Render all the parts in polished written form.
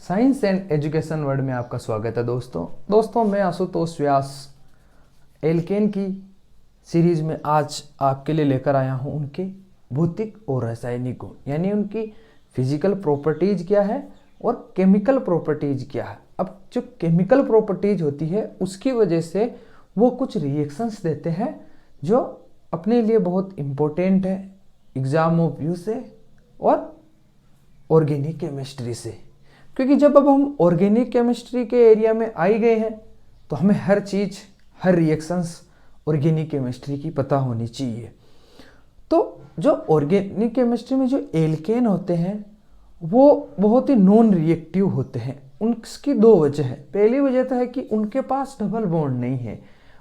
Science and education word में आपका स्वागत है दोस्तों मैं आशुतोष व्यास एल्केन की सीरीज में आज आपके लिए लेकर आया हूं उनके भौतिक और रासायनिक गुण, यानी उनकी फिजिकल प्रॉपर्टीज क्या है और केमिकल प्रॉपर्टीज क्या है। अब जो केमिकल प्रॉपर्टीज होती है उसकी वजह से वो कुछ रिएक्शंस देते हैं जो अपने लिए बहुत इम्पोर्टेंट है एग्जाम ऑफ व्यू से और ऑर्गेनिक केमिस्ट्री से, क्योंकि जब अब हम ऑर्गेनिक केमिस्ट्री के एरिया में आई गए हैं तो हमें हर चीज़ हर रिएक्शंस ऑर्गेनिक केमिस्ट्री की पता होनी चाहिए। तो जो ऑर्गेनिक केमिस्ट्री में जो एल्केन होते हैं वो बहुत ही नॉन रिएक्टिव होते हैं। उनकी दो वजह है। पहली वजह तो है कि उनके पास डबल बॉन्ड नहीं है,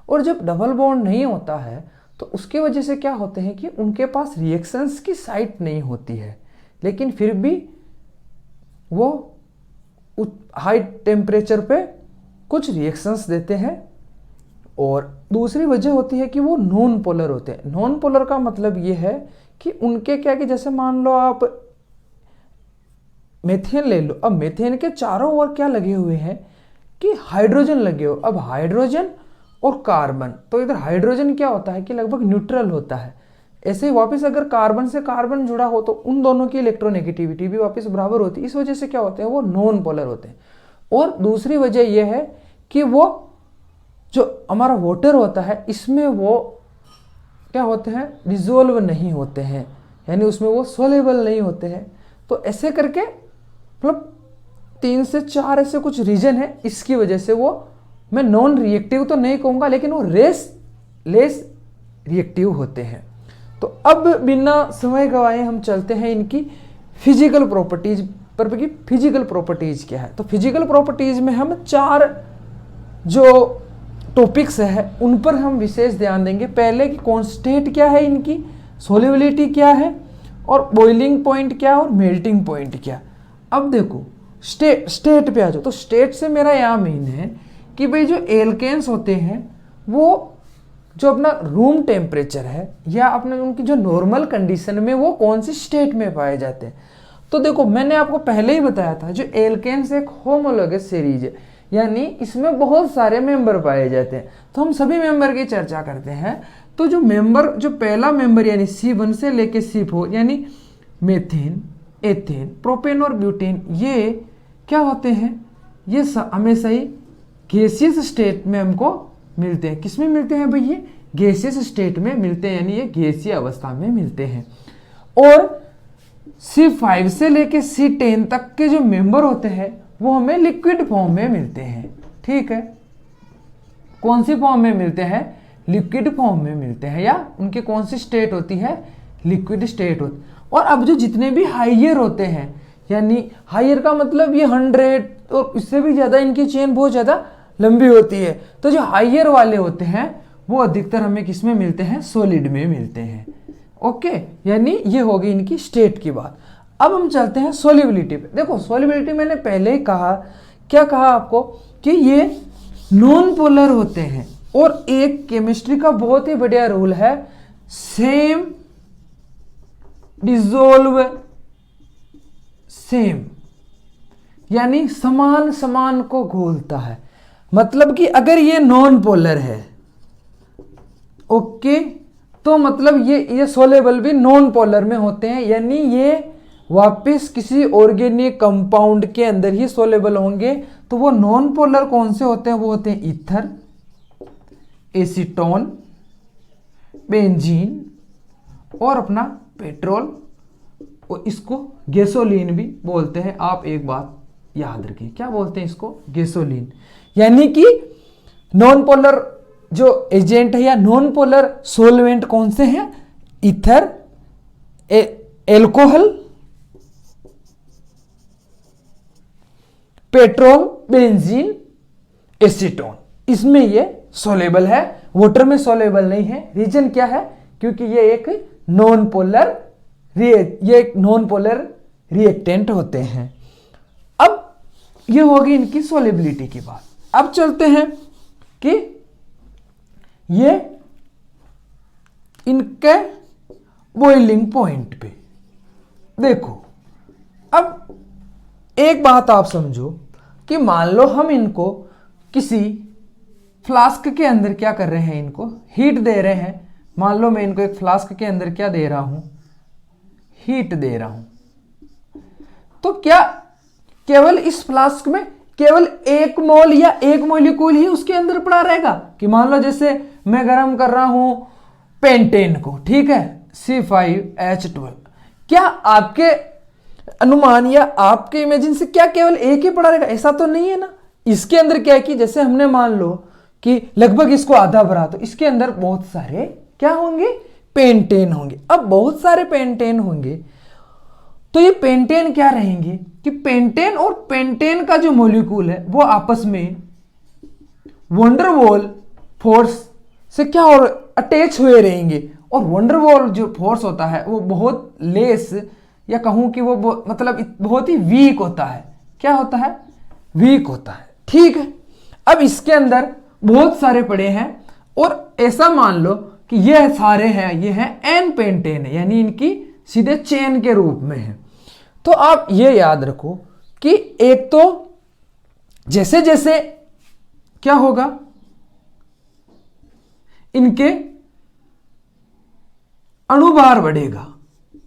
और जब डबल बॉन्ड नहीं होता है तो उसकी वजह से क्या होते हैं कि उनके पास रिएक्शंस की साइट नहीं होती है, लेकिन फिर भी वो हाई टेम्परेचर पे कुछ रिएक्शंस देते हैं। और दूसरी वजह होती है कि वो नॉन पोलर होते हैं। नॉन पोलर का मतलब ये है कि उनके क्या कि जैसे मान लो आप मेथेन ले लो। अब मेथेन के चारों ओर क्या लगे हुए हैं कि हाइड्रोजन लगे हो। अब हाइड्रोजन और कार्बन, तो इधर हाइड्रोजन क्या होता है कि लगभग न्यूट्रल होता है। ऐसे ही वापस अगर कार्बन से कार्बन जुड़ा हो तो उन दोनों की इलेक्ट्रोनेगेटिविटी भी वापस बराबर होती है। इस वजह से क्या होते हैं वो नॉन पोलर होते हैं। और दूसरी वजह यह है कि वो जो हमारा वाटर होता है इसमें वो क्या होते हैं डिजोल्व नहीं होते हैं, यानी उसमें वो सोलेबल नहीं होते हैं। तो ऐसे करके मतलब 3 से 4 ऐसे कुछ रीजन है, इसकी वजह से वो मैं नॉन रिएक्टिव तो नहीं कहूँगा लेकिन वो लेस रिएक्टिव होते हैं। तो अब बिना समय गवाए हम चलते हैं इनकी फिजिकल प्रॉपर्टीज पर कि फिजिकल प्रॉपर्टीज क्या है। तो फिजिकल प्रॉपर्टीज में हम 4 जो टॉपिक्स है उन पर हम विशेष ध्यान देंगे। पहले कि कांस्टेंट क्या है इनकी, सोल्युबिलिटी क्या है, और बॉइलिंग पॉइंट क्या है, और मेल्टिंग पॉइंट क्या। अब देखो स्टेट पे आ जाओ। तो स्टेट से मेरा यहाँ मीन है कि भाई जो एल्केन्स होते हैं वो जो अपना रूम टेम्परेचर है या अपने उनकी जो नॉर्मल कंडीशन में वो कौन सी स्टेट में पाए जाते हैं। तो देखो मैंने आपको पहले ही बताया था जो एल्केन्स एक होमोलोगस सीरीज है, यानी इसमें बहुत सारे मेंबर पाए जाते हैं। तो हम सभी मेंबर की चर्चा करते हैं। तो जो मेंबर जो पहला मेंबर यानी C1 से लेके C4 यानी मेथेन, एथेन, प्रोपेन और ब्यूटेन, ये क्या होते हैं, ये हमेशा ही गैसियस स्टेट में हमको मिलते हैं। किस में मिलते हैं भाई, ये गैसियस स्टेट में मिलते हैं, यानी ये गैसीय अवस्था में मिलते हैं। और C5 से लेके C10 तक के जो मेंबर होते हैं वो हमें लिक्विड फॉर्म में मिलते हैं। ठीक है, कौन सी फॉर्म में मिलते हैं, लिक्विड फॉर्म में मिलते हैं, या उनकी कौन सी स्टेट होती है, लिक्विड स्टेट होती। और अब जो जितने भी हाइयर होते हैं, यानी हाइयर का मतलब ये 100 और इससे भी ज्यादा, इनकी चेन बहुत ज्यादा लंबी होती है। तो जो हाइयर वाले होते हैं वो अधिकतर हमें किस में मिलते हैं, सॉलिड में मिलते हैं। ओके, यानी ये होगी इनकी स्टेट की बात। अब हम चलते हैं सॉल्युबिलिटी पे। देखो सॉल्युबिलिटी मैंने पहले ही कहा, क्या कहा आपको कि ये नॉन पोलर होते हैं। और एक केमिस्ट्री का बहुत ही बढ़िया रूल है, सेम डिसॉल्व सेम, यानी समान समान को घोलता है। मतलब कि अगर ये नॉन पोलर है ओके, तो मतलब ये सोलेबल भी नॉन पोलर में होते हैं, यानी ये वापस किसी ऑर्गेनिक कंपाउंड के अंदर ही सोलेबल होंगे। तो वो नॉन पोलर कौन से होते हैं, वो होते हैं ईथर, एसीटोन, बेंजीन और अपना पेट्रोल, और इसको गैसोलीन भी बोलते हैं। आप एक बात याद रखिए, क्या बोलते हैं इसको, गैसोलीन। यानी कि नॉन पोलर जो एजेंट है या नॉन पोलर सोलवेंट कौन से हैं, ether, alcohol, petrol, benzene, acetone, इसमें ये सोलेबल है। वाटर में सोलेबल नहीं है। रीजन क्या है, क्योंकि ये एक नॉन पोलर रिएक्टेंट होते हैं। अब ये होगी इनकी सोलेबिलिटी की बात। अब चलते हैं कि ये इनके बॉइलिंग पॉइंट पे। देखो अब एक बात आप समझो कि मान लो हम इनको किसी फ्लास्क के अंदर क्या कर रहे हैं, इनको हीट दे रहे हैं। मान लो मैं इनको एक फ्लास्क के अंदर क्या दे रहा हूं, हीट दे रहा हूं। तो क्या केवल इस फ्लास्क में केवल 1 मोल या 1 मॉलिक्यूल ही उसके अंदर पड़ा रहेगा? कि मान लो जैसे मैं गर्म कर रहा हूं पेंटेन को, ठीक है, C5H12, क्या आपके अनुमान या आपके इमेजिन से क्या केवल एक ही पड़ा रहेगा? ऐसा तो नहीं है ना। इसके अंदर क्या है कि जैसे हमने मान लो कि लगभग इसको आधा भरा, तो इसके अंदर बहुत सारे क्या होंगे, पेंटेन होंगे। अब बहुत सारे पेंटेन होंगे तो ये पेंटेन क्या रहेंगे कि पेंटेन और पेंटेन का जो मॉलिक्यूल है वो आपस में वंडरवॉल फोर्स से क्या और अटैच हुए रहेंगे। और वंडरवॉल जो फोर्स होता है वो बहुत लेस, या कहूं कि वो मतलब बहुत ही वीक होता है। क्या होता है, वीक होता है, ठीक है। अब इसके अंदर बहुत सारे पड़े हैं और ऐसा मान लो कि ये सारे हैं, ये हैं एन पेंटेन है, यानी इनकी सीधे चेन के रूप में है। तो आप ये याद रखो कि एक तो जैसे जैसे क्या होगा, इनके अणुभार बढ़ेगा,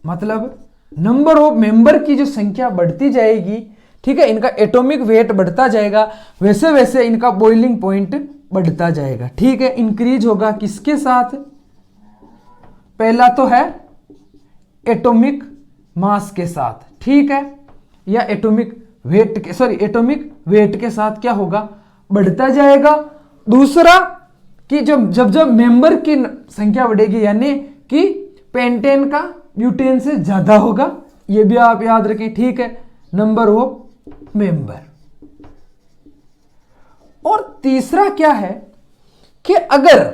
मतलब नंबर ऑफ मेंबर की जो संख्या बढ़ती जाएगी, ठीक है, इनका एटॉमिक वेट बढ़ता जाएगा, वैसे वैसे इनका बॉइलिंग पॉइंट बढ़ता जाएगा, ठीक है। इंक्रीज होगा किसके साथ? पहला तो है एटॉमिक मास के साथ, ठीक है, या एटॉमिक वेट के, सॉरी एटॉमिक वेट के साथ क्या होगा, बढ़ता जाएगा। दूसरा कि जब जब जब मेंबर की संख्या बढ़ेगी, यानी कि पेंटेन का ब्यूटेन से ज्यादा होगा, ये भी आप याद रखें, ठीक है, नंबर ऑफ मेंबर। और तीसरा क्या है कि अगर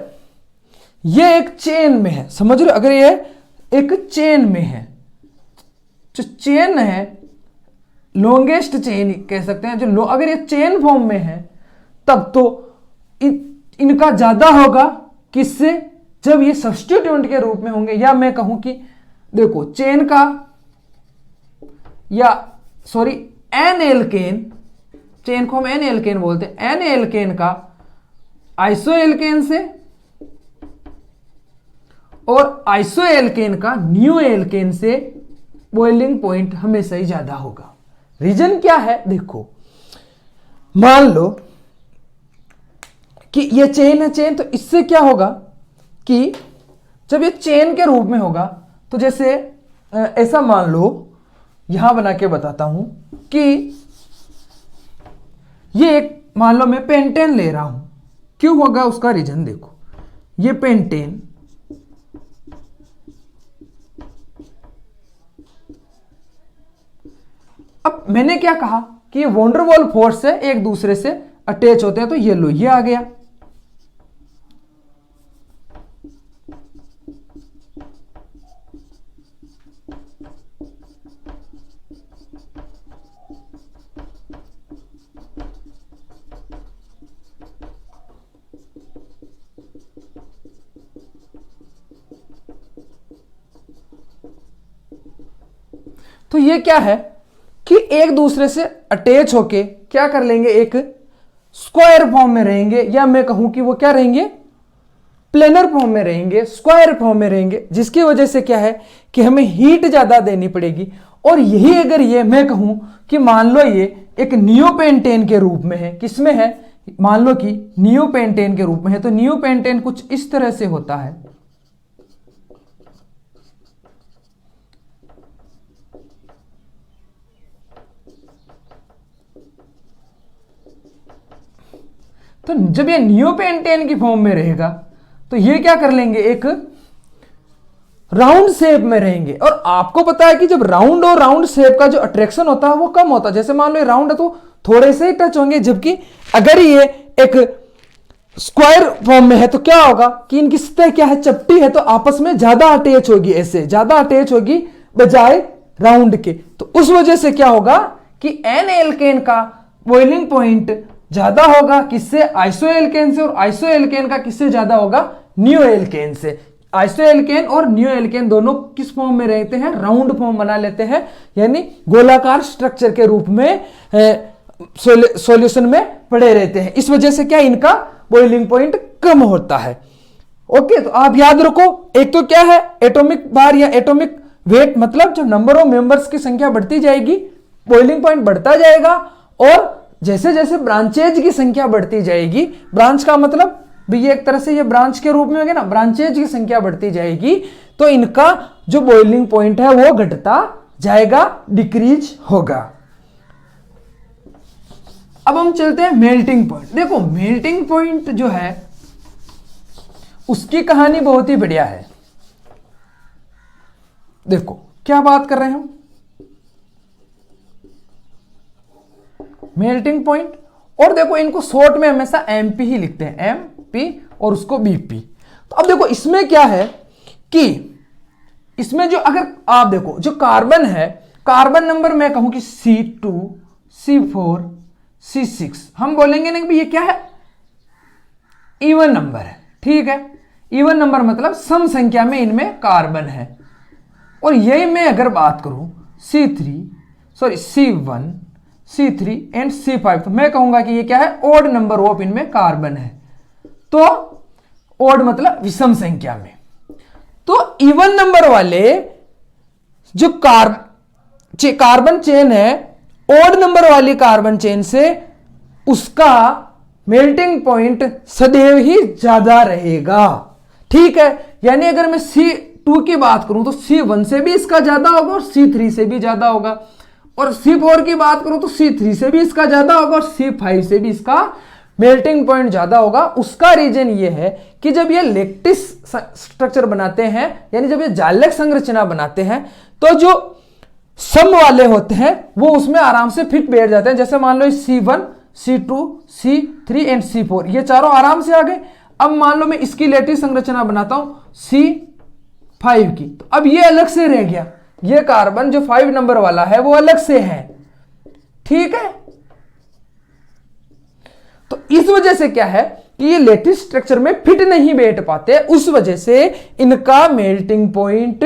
ये एक चेन में है, समझ रहे हो, अगर ये एक चेन में है, जो चेन है लॉन्गेस्ट चेन कह सकते हैं, जो अगर ये चेन फॉर्म में है तब तो इनका ज्यादा होगा किससे, जब ये सब्स्टिट्यूएंट के रूप में होंगे। या मैं कहूं कि देखो चेन का, या सॉरी एन एल्केन, चेन को हम एन एल्केन बोलते हैं, एन एल्केन का आइसो एल्केन से और आइसो एल्केन का न्यू एल्केन से बॉइलिंग पॉइंट हमेशा ही ज्यादा होगा। रीजन क्या है, देखो मान लो कि ये चेन है, चेन, तो इससे क्या होगा कि जब ये चेन के रूप में होगा तो जैसे ऐसा मान लो, यहां बना के बताता हूं कि ये एक मान लो मैं पेंटेन ले रहा हूं, क्यों होगा उसका रीजन देखो, ये पेंटेन अब मैंने क्या कहा कि ये वंडरवॉल फोर्स से एक दूसरे से अटैच होते हैं, तो ये लो ये आ गया। तो ये क्या है कि एक दूसरे से अटैच होके क्या कर लेंगे, एक स्क्वायर फॉर्म में रहेंगे, या मैं कहूं कि वो क्या रहेंगे, प्लेनर फॉर्म में रहेंगे, स्क्वायर फॉर्म में रहेंगे, जिसकी वजह से क्या है कि हमें हीट ज्यादा देनी पड़ेगी। और यही अगर ये मैं कहूं कि मान लो ये एक नियोपेंटेन के रूप में है, किसमें है, मान लो कि नियोपेंटेन के रूप में है, तो नियोपेंटेन कुछ इस तरह से होता है। तो जब ये नियोपेंटेन की फॉर्म में रहेगा तो ये क्या कर लेंगे, एक राउंड शेप में रहेंगे। और आपको पता है कि जब राउंड और राउंड शेप का जो अट्रैक्शन होता है वो कम होता है। जैसे मान लो ये राउंड है तो थोड़े से ही टच होंगे, जबकि अगर ये एक स्क्वायर फॉर्म में है तो क्या होगा कि इनकी सतह क्या है, चपटी है, तो आपस में ज्यादा अटैच होगी, ऐसे ज्यादा अटैच होगी बजाय राउंड के। तो उस वजह से क्या होगा कि एन एल्केन का बॉइलिंग पॉइंट ज्यादा होगा किससे, आइसो एल्केन से, और आइसो एल्केन का किससे ज्यादा होगा, नियो एल्केन से। आइसो एल्केन और नियो एल्केन दोनों किस फॉर्म में रहते हैं, राउंड फॉर्म बना लेते हैं, यानी गोलाकार स्ट्रक्चर के रूप में सॉल्यूशन में पड़े रहते हैं। इस वजह से क्या इनका बॉइलिंग पॉइंट कम होता है। ओके, तो आप याद रखो, एक तो क्या है एटॉमिक भार या एटॉमिक वेट, मतलब जब नंबर ऑफ मेंबर्स की संख्या बढ़ती जाएगी बॉइलिंग पॉइंट बढ़ता जाएगा, और जैसे जैसे ब्रांचेज की संख्या बढ़ती जाएगी, ब्रांच का मतलब भी ये एक तरह से ये ब्रांच के रूप में हो गया ना, ब्रांचेज की संख्या बढ़ती जाएगी तो इनका जो बॉइलिंग पॉइंट है वो घटता जाएगा, डिक्रीज होगा। अब हम चलते हैं मेल्टिंग पॉइंट। देखो मेल्टिंग पॉइंट जो है उसकी कहानी बहुत ही बढ़िया है। देखो क्या बात कर रहे हैं हम, मेल्टिंग पॉइंट, और देखो इनको शॉर्ट में हमेशा एमपी ही लिखते हैं, एमपी और उसको बीपी। तो अब देखो इसमें क्या है कि इसमें जो अगर आप देखो जो कार्बन है, कार्बन नंबर मैं कहूं कि C2, C4, C6, हम बोलेंगे ना कि ये क्या है, इवन नंबर है, ठीक है। इवन नंबर मतलब सम संख्या में इनमें कार्बन है। और यही मैं अगर बात करूं C1, C3 एंड C5, तो मैं कहूंगा कि ये क्या है, ओड नंबर ऑफ इनमें कार्बन है। तो ओड मतलब विषम संख्या में। तो इवन नंबर वाले जो कार्बन चेन है, ओड नंबर वाली कार्बन चेन से उसका मेल्टिंग पॉइंट सदैव ही ज्यादा रहेगा, ठीक है। यानी अगर मैं C2 की बात करूं तो C1 से भी इसका ज्यादा होगा और C3 से भी ज्यादा होगा, और C4 की बात करूं तो C3 से भी इसका ज्यादा होगा और C5 से भी इसका मेल्टिंग पॉइंट ज्यादा होगा। उसका रीजन ये है कि जब ये लैटिस स्ट्रक्चर बनाते हैं, यानी जब ये जालक संरचना बनाते हैं, तो जो सम वाले होते हैं वो उसमें आराम से फिट बैठ जाते हैं। जैसे मान लो C1, C2, C3 and C4, ये चारों आराम से आ गए। अब मान लो मैं इसकी लैटिस संरचना बनाता हूं C5 की, तो अब ये अलग से रह गया, ये कार्बन जो 5 नंबर वाला है वो अलग से है, ठीक है। तो इस वजह से क्या है कि ये लैटिस स्ट्रक्चर में फिट नहीं बैठ पाते, उस वजह से इनका मेल्टिंग पॉइंट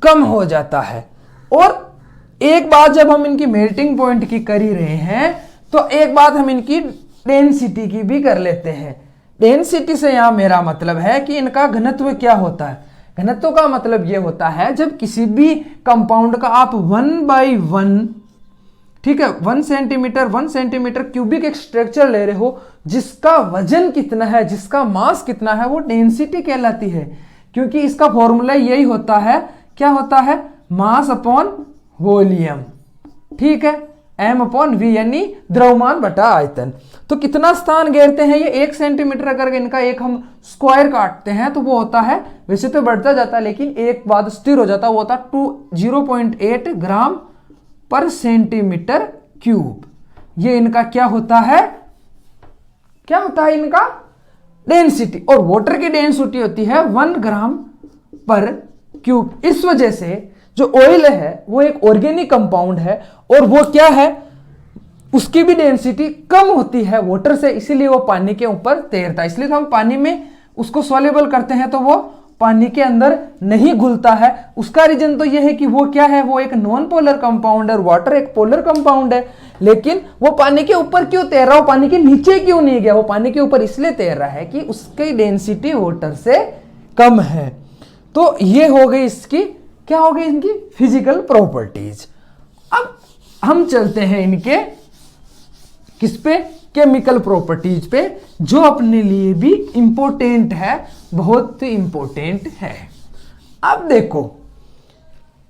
कम हो जाता है। और एक बात जब हम इनकी मेल्टिंग पॉइंट की कर ही रहे हैं तो एक बात हम इनकी डेंसिटी की भी कर लेते हैं। डेंसिटी से यहां मेरा मतलब है कि इनका घनत्व क्या होता है। घनत्व का मतलब यह होता है जब किसी भी कंपाउंड का आप 1/1, ठीक है, 1 सेंटीमीटर क्यूबिक एक स्ट्रक्चर ले रहे हो, जिसका वजन कितना है, जिसका मास कितना है, वो डेंसिटी कहलाती है। क्योंकि इसका फॉर्मूला यही होता है, क्या होता है, मास अपॉन वॉल्यूम, ठीक है, m/v यानी द्रव्यमान बटा आयतन। तो कितना स्थान घेरते हैं ये 1 सेंटीमीटर, अगर इनका एक हम स्क्वायर काटते हैं तो वो होता है, वैसे तो बढ़ता जाता है लेकिन एक बाद स्थिर हो जाता है, वो होता है 0.8 ग्राम पर सेंटीमीटर क्यूब। ये इनका क्या होता है, क्या होता है इनका डेंसिटी। और वाटर की डेंसिटी होती है 1 ग्राम पर क्यूब। इस वजह से जो ऑयल है वो एक ऑर्गेनिक कंपाउंड है और वो क्या है, उसकी भी डेंसिटी कम होती है वाटर से, इसीलिए वो पानी के ऊपर तैरता है। इसलिए तो हम पानी में उसको सॉल्युबल करते हैं तो वो पानी के अंदर नहीं घुलता है। उसका रीजन तो यह है कि वो क्या है, वो एक नॉन पोलर कंपाउंड है, वाटर एक पोलर कंपाउंड है, लेकिन वो पानी के ऊपर क्यों तैर रहा, वो पानी के नीचे क्यों नहीं गया, वो पानी के ऊपर इसलिए तैर रहा है कि उसकी डेंसिटी वाटर से कम है। तो ये हो गई इसकी, क्या हो गई इनकी फिजिकल प्रॉपर्टीज। अब हम चलते हैं इनके किस पे, केमिकल प्रॉपर्टीज पे, जो अपने लिए भी इंपॉर्टेंट है, बहुत इंपॉर्टेंट है। अब देखो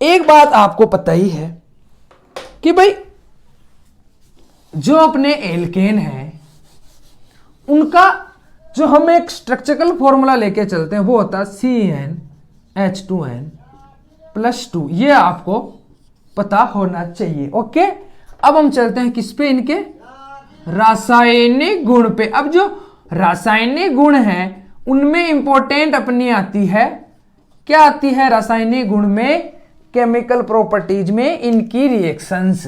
एक बात आपको पता ही है कि भाई जो अपने एल्केन है उनका जो हम एक स्ट्रक्चरल फॉर्मूला लेके चलते हैं वो होता है CnH2n+2, ये आपको पता होना चाहिए। ओके, अब हम चलते हैं किस पे, इनके रासायनिक गुण पे। अब जो रासायनिक गुण हैं उनमें इंपॉर्टेंट अपनी आती है, क्या आती है रासायनिक गुण में, केमिकल प्रॉपर्टीज में इनकी रिएक्शंस।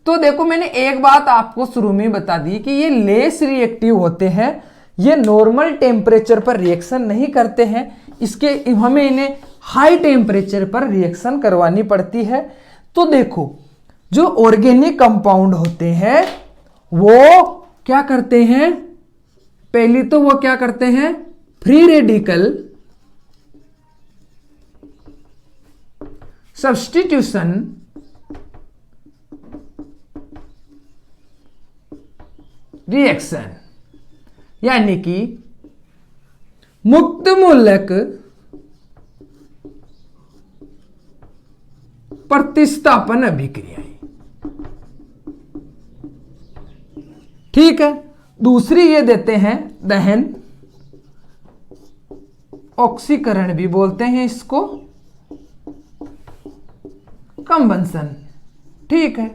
तो देखो मैंने एक बात आपको शुरू में बता दी कि ये लेस रिएक्टिव होते हैं, ये नॉर्मल टेम्परेचर पर रिएक्शन नहीं करते हैं, इसके हमें इन्हें हाई टेम्परेचर पर रिएक्शन करवानी पड़ती है। तो देखो जो ऑर्गेनिक कंपाउंड होते हैं वो क्या करते हैं, पहली तो वो क्या करते हैं, फ्री रेडिकल सब्स्टिट्यूशन रिएक्शन, यानी कि मुक्त मूलक प्रतिस्थापन अभिक्रियाएं। ठीक है, दूसरी ये देते हैं दहन, ऑक्सीकरण भी बोलते हैं इसको, कंबंसन। ठीक है,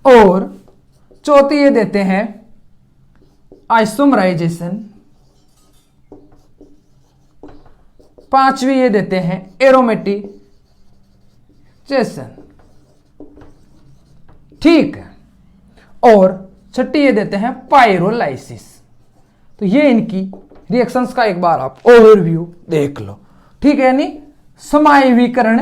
और चौथी ये देते हैं आइसोमराइजेशन, पांचवी ये देते हैं एरोमेटिजेशन। ठीक है, और छठी ये देते हैं पायरोलाइसिस। तो ये इनकी रिएक्शंस का एक बार आप ओवरव्यू देख लो। ठीक है, यानी समायवीकरण,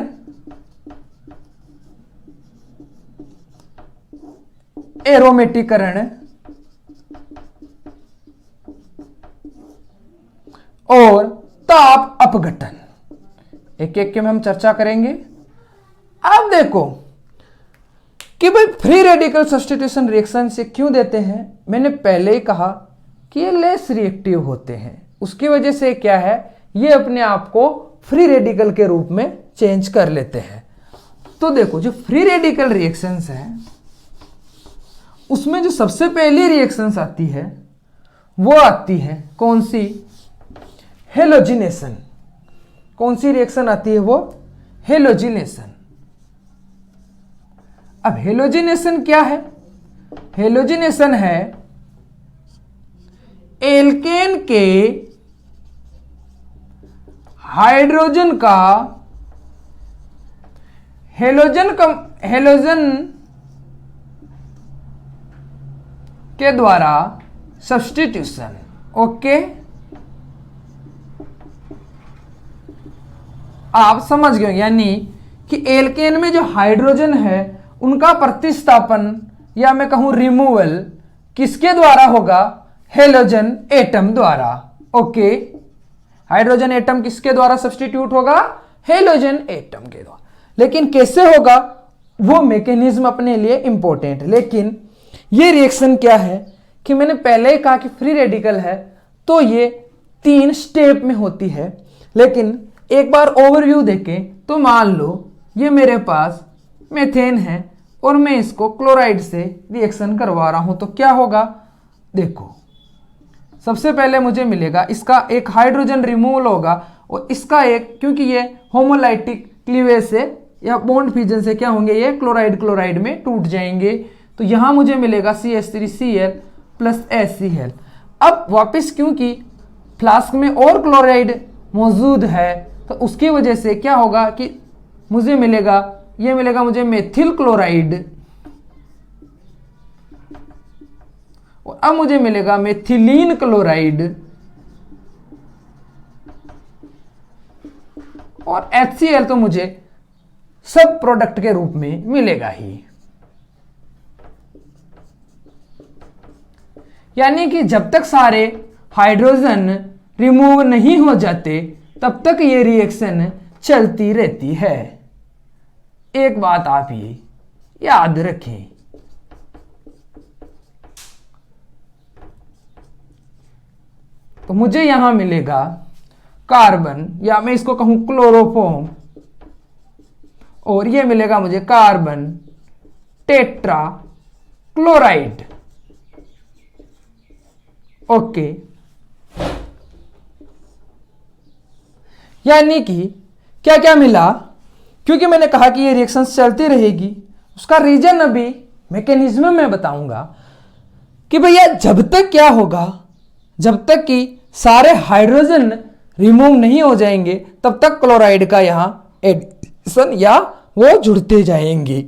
एरोमेटीकरण और ताप अपघटन, एक एक के में हम चर्चा करेंगे। अब देखो कि भाई फ्री रेडिकल सब्स्टिट्यूशन रिएक्शन से क्यों देते हैं, मैंने पहले ही कहा कि ये लेस रिएक्टिव होते हैं, उसकी वजह से क्या है, ये अपने आप को फ्री रेडिकल के रूप में चेंज कर लेते हैं। तो देखो जो फ्री रेडिकल रिएक्शंस हैं उसमें जो सबसे पहली रिएक्शंस आती है वो आती है कौन सी, हेलोजिनेशन। कौन सी रिएक्शन आती है वो, हेलोजिनेशन। अब हेलोजिनेशन क्या है, हेलोजिनेशन है एल्केन के हाइड्रोजन का हेलोजन के द्वारा सब्स्टिट्यूशन। ओके, आप समझ गए, यानी कि एल्केन में जो हाइड्रोजन है उनका प्रतिस्थापन या मैं कहूं रिमूवल किसके द्वारा होगा, हेलोजन एटम द्वारा। ओके, हाइड्रोजन एटम किसके द्वारा सब्स्टिट्यूट होगा, हेलोजन एटम के द्वारा। लेकिन कैसे होगा वो मैकेनिज्म अपने लिए इंपॉर्टेंट है। लेकिन ये रिएक्शन क्या है कि मैंने पहले ही कहा कि फ्री रेडिकल है तो ये 3 स्टेप में होती है। लेकिन एक बार ओवरव्यू देखें तो मान लो ये मेरे पास मेथेन है और मैं इसको क्लोराइड से रिएक्शन करवा रहा हूं, तो क्या होगा, देखो सबसे पहले मुझे मिलेगा इसका एक हाइड्रोजन रिमूवल होगा और इसका एक, क्योंकि ये होमोलाइटिक क्लीवेज से या बॉन्ड फिजन से क्या होंगे, ये क्लोराइड क्लोराइड में टूट जाएंगे। तो यहां मुझे मिलेगा CH3Cl प्लस HCl। अब वापस क्योंकि फ्लास्क में और क्लोराइड मौजूद है तो उसकी वजह से क्या होगा कि मुझे मिलेगा, ये मिलेगा मुझे मेथिल क्लोराइड और अब मुझे मिलेगा मेथिलीन क्लोराइड और HCl तो मुझे सब प्रोडक्ट के रूप में मिलेगा ही। यानी कि जब तक सारे हाइड्रोजन रिमूव नहीं हो जाते तब तक ये रिएक्शन चलती रहती है। एक बात आप ये याद रखें, तो मुझे यहां मिलेगा कार्बन या मैं इसको कहूं क्लोरोफॉर्म और ये मिलेगा मुझे कार्बन टेट्रा क्लोराइड। ओके, यानी कि क्या क्या मिला, क्योंकि मैंने कहा कि ये रिएक्शन चलती रहेगी, उसका रीजन अभी मैकेनिज्म में बताऊंगा कि भैया जब तक क्या होगा, जब तक कि सारे हाइड्रोजन रिमूव नहीं हो जाएंगे तब तक क्लोराइड का यहां एडिशन या वो जुड़ते जाएंगे।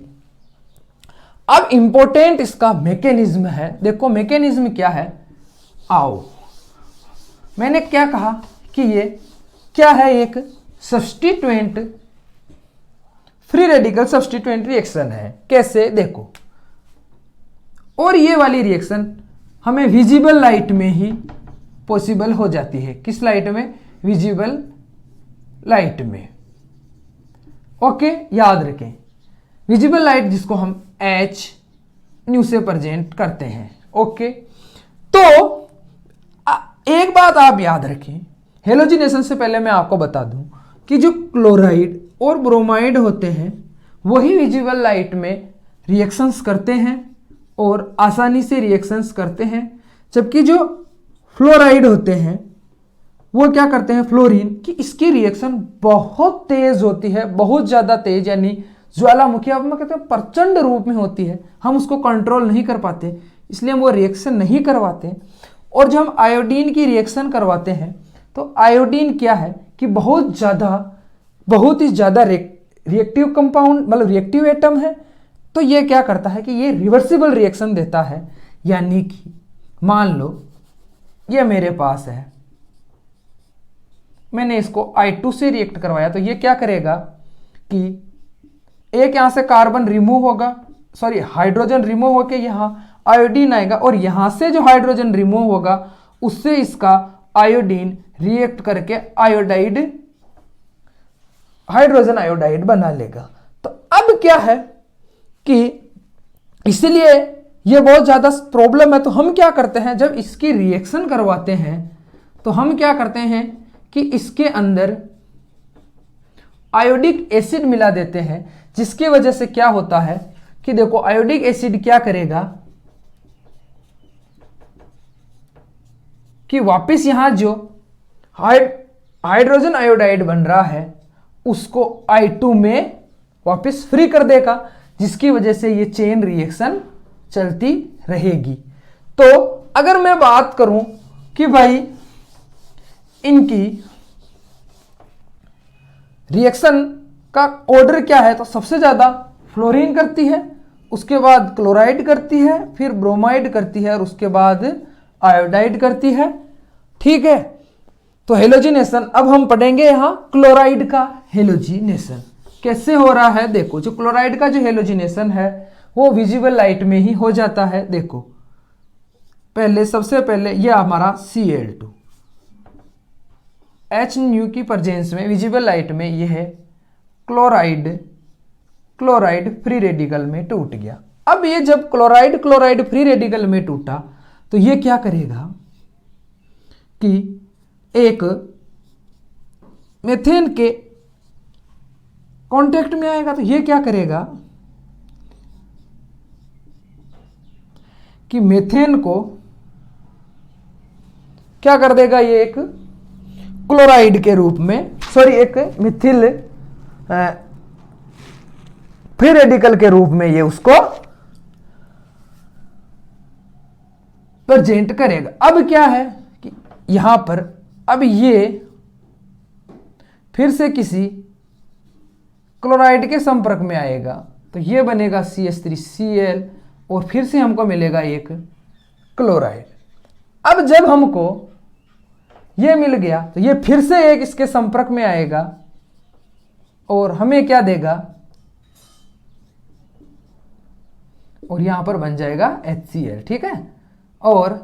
अब इंपॉर्टेंट इसका मैकेनिज्म है, देखो मैकेनिज्म क्या है, आओ मैंने क्या कहा कि ये क्या है, एक substituent free radical substituent reaction है। कैसे, देखो, और ये वाली रिएक्शन हमें विजिबल लाइट में ही पॉसिबल हो जाती है। किस लाइट में? विजिबल लाइट में। ओके, याद रखें, विजिबल लाइट जिसको हम एच न्यू से प्रेजेंट करते हैं। ओके, तो एक बात आप याद रखें, हेलोजिनेशन से पहले मैं आपको बता दूं कि जो क्लोराइड और ब्रोमाइड होते हैं वही विजिबल लाइट में रिएक्शंस करते हैं और आसानी से रिएक्शंस करते हैं, जबकि जो फ्लोराइड होते हैं वो क्या करते हैं, फ्लोरीन, कि इसकी रिएक्शन बहुत तेज होती है, बहुत ज़्यादा तेज, यानी ज्वालामुखी आप में कहते हैं प्रचंड रूप में होती है। हम उसको कंट्रोल नहीं कर पाते, इसलिए हम वो रिएक्शन नहीं करवाते। और जब हम आयोडीन की रिएक्शन करवाते हैं तो आयोडीन क्या है कि बहुत ही ज़्यादा रिएक्टिव कंपाउंड, मतलब रिएक्टिव एटम है। तो ये क्या करता है कि ये रिवर्सिबल रिएक्शन देता है, यानी कि मान लो ये मेरे पास है, मैंने इसको I2 से रिएक्ट करवाया, तो ये क्या करेगा कि एक यहां से कार्बन रिमूव होगा, सॉरी हाइड्रोजन रिमूव होकर यहां आयोडीन आएगा, और यहां से जो हाइड्रोजन रिमूव होगा उससे इसका आयोडीन रिएक्ट करके आयोडाइड, हाइड्रोजन आयोडाइड बना लेगा। तो अब क्या है कि इसलिए ये बहुत ज्यादा प्रॉब्लम है। तो हम क्या करते हैं, जब इसकी रिएक्शन करवाते हैं तो हम क्या करते हैं कि इसके अंदर आयोडिक एसिड मिला देते हैं, जिसकी वजह से क्या होता है कि देखो आयोडिक एसिड क्या करेगा कि वापस यहां जो हाइड्रोजन आयोडाइड बन रहा है उसको I2 में वापस फ्री कर देगा, जिसकी वजह से ये चेन रिएक्शन चलती रहेगी। तो अगर मैं बात करूं कि भाई इनकी रिएक्शन का ऑर्डर क्या है, तो सबसे ज्यादा फ्लोरीन करती है, उसके बाद क्लोराइड करती है, फिर ब्रोमाइड करती है, और उसके बाद आयोडाइड करती है। ठीक है, तो हेलोजिनेशन अब हम पढ़ेंगे यहां क्लोराइड का हेलोजिनेशन कैसे हो रहा है। देखो, जो क्लोराइड का जो हेलोजिनेशन है वो विजिबल लाइट में ही हो जाता है। देखो, पहले सबसे पहले ये हमारा Cl2 H न्यू की प्रेजेंस में विजिबल लाइट में ये है क्लोराइड फ्री रेडिकल में टूट गया। अब ये जब क्लोराइड फ्री रेडिकल में टूटा तो ये क्या करेगा कि एक मेथेन के कांटेक्ट में आएगा। तो ये क्या करेगा कि मेथेन को क्या कर देगा, ये एक क्लोराइड के रूप में, सॉरी एक मिथिल फ्री रेडिकल के रूप में ये उसको प्रेजेंट करेगा। अब क्या है कि यहां पर अब ये फिर से किसी क्लोराइड के संपर्क में आएगा, तो ये बनेगा CH3Cl, और फिर से हमको मिलेगा एक क्लोराइड। अब जब हमको ये मिल गया तो ये फिर से एक इसके संपर्क में आएगा और हमें क्या देगा, और यहां पर बन जाएगा HCl। ठीक है, और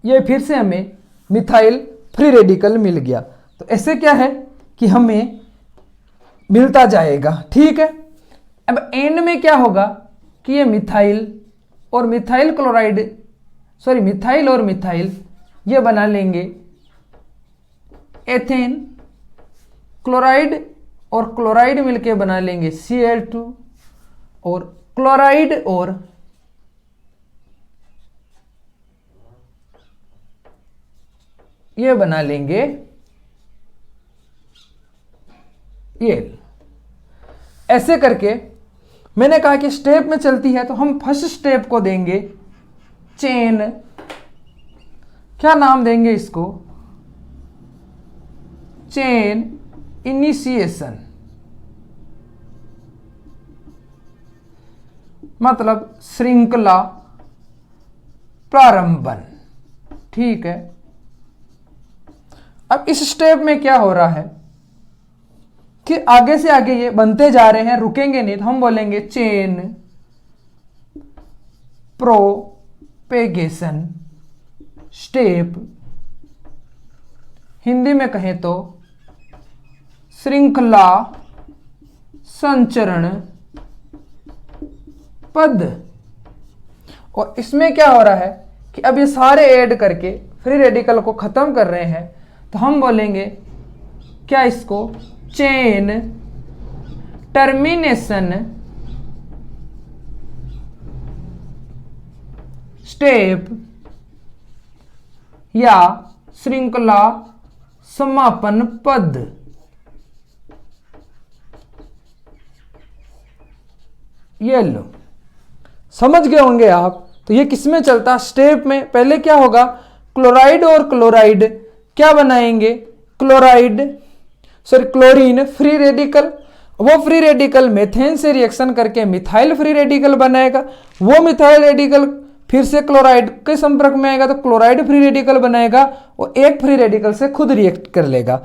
ये फिर से हमें मिथाइल फ्री रेडिकल मिल गया। तो ऐसे क्या है कि हमें मिलता जाएगा। ठीक है, अब एंड में क्या होगा कि ये मिथाइल और मिथाइल क्लोराइड, सॉरी मिथाइल और मिथाइल ये बना लेंगे एथेन, क्लोराइड और क्लोराइड मिलके बना लेंगे Cl2, और क्लोराइड और ये बना लेंगे ये। ऐसे करके मैंने कहा कि स्टेप में चलती है, तो हम फर्स्ट स्टेप को देंगे चेन, क्या नाम देंगे इसको, चेन इनिशिएशन, मतलब श्रृंखला प्रारंभन। ठीक है, अब इस स्टेप में क्या हो रहा है कि आगे से आगे ये बनते जा रहे हैं, रुकेंगे नहीं, तो हम बोलेंगे चेन प्रोपेगेशन स्टेप, हिंदी में कहें तो श्रृंखला संचरण पद। और इसमें क्या हो रहा है कि अब ये सारे ऐड करके फ्री रेडिकल को खत्म कर रहे हैं, तो हम बोलेंगे क्या इसको, चेन टर्मिनेशन स्टेप या श्रृंखला समापन पद। ये लो, समझ गए होंगे आप। तो ये किसमें चलता, स्टेप में। पहले क्या होगा, क्लोराइड और क्लोराइड क्या बनाएंगे, क्लोरीन फ्री रेडिकल। वो फ्री रेडिकल मेथेन से रिएक्शन करके मिथाइल फ्री रेडिकल बनाएगा। वो मिथाइल रेडिकल फिर से क्लोराइड के संपर्क में आएगा तो क्लोराइड फ्री रेडिकल बनाएगा और एक फ्री रेडिकल से खुद रिएक्ट कर लेगा।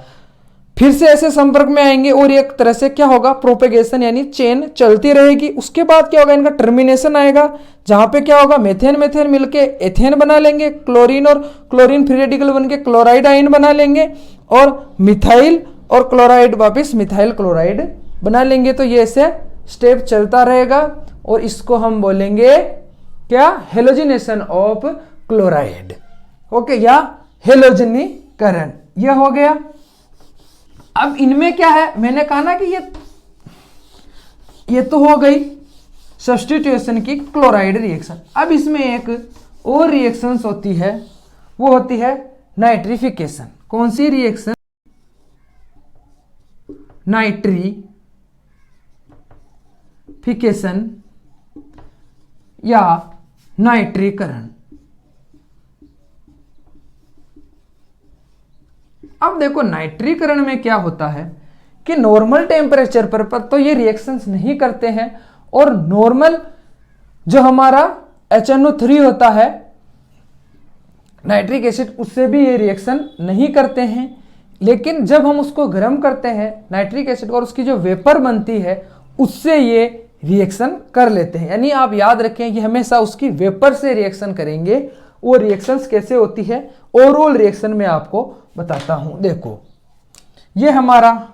फिर से ऐसे संपर्क में आएंगे और एक तरह से क्या होगा, प्रोपेगेशन यानी चेन चलती रहेगी। उसके बाद क्या होगा, इनका टर्मिनेशन आएगा, जहां पे क्या होगा, मेथेन मेथेन मिलके एथेन बना लेंगे, क्लोरीन और क्लोरीन फ्री रेडिकल बनके क्लोराइड आयन बना लेंगे और मिथाइल और क्लोराइड वापस मिथाइल क्लोराइड बना लेंगे। तो ये ऐसे स्टेप चलता रहेगा और इसको हम बोलेंगे क्या, हेलोजिनेशन ऑफ क्लोराइड। ओके, या हेलोजनीकरण। यह हो गया। अब इनमें क्या है, मैंने कहा ना कि ये तो हो गई सब्स्टिट्यूशन की क्लोराइड रिएक्शन। अब इसमें एक और रिएक्शन होती है, वो होती है नाइट्रिफिकेशन। कौन सी रिएक्शन, नाइट्रिफिकेशन या नाइट्रीकरण। अब देखो नाइट्रीकरण में क्या होता है कि नॉर्मल टेम्परेचर पर तो ये रिएक्शंस नहीं करते हैं और नॉर्मल जो हमारा HNO3 होता है नाइट्रिक एसिड, उससे भी ये रिएक्शन नहीं करते हैं। लेकिन जब हम उसको गर्म करते हैं नाइट्रिक एसिड और उसकी जो वेपर बनती है उससे ये रिएक्शन कर लेते हैं। यानी आप याद रखें ये हमेशा उसकी वेपर से रिएक्शन करेंगे। वो रिएक्शंस कैसे होती है ओवरऑल रिएक्शन में आपको बताता हूं। देखो ये हमारा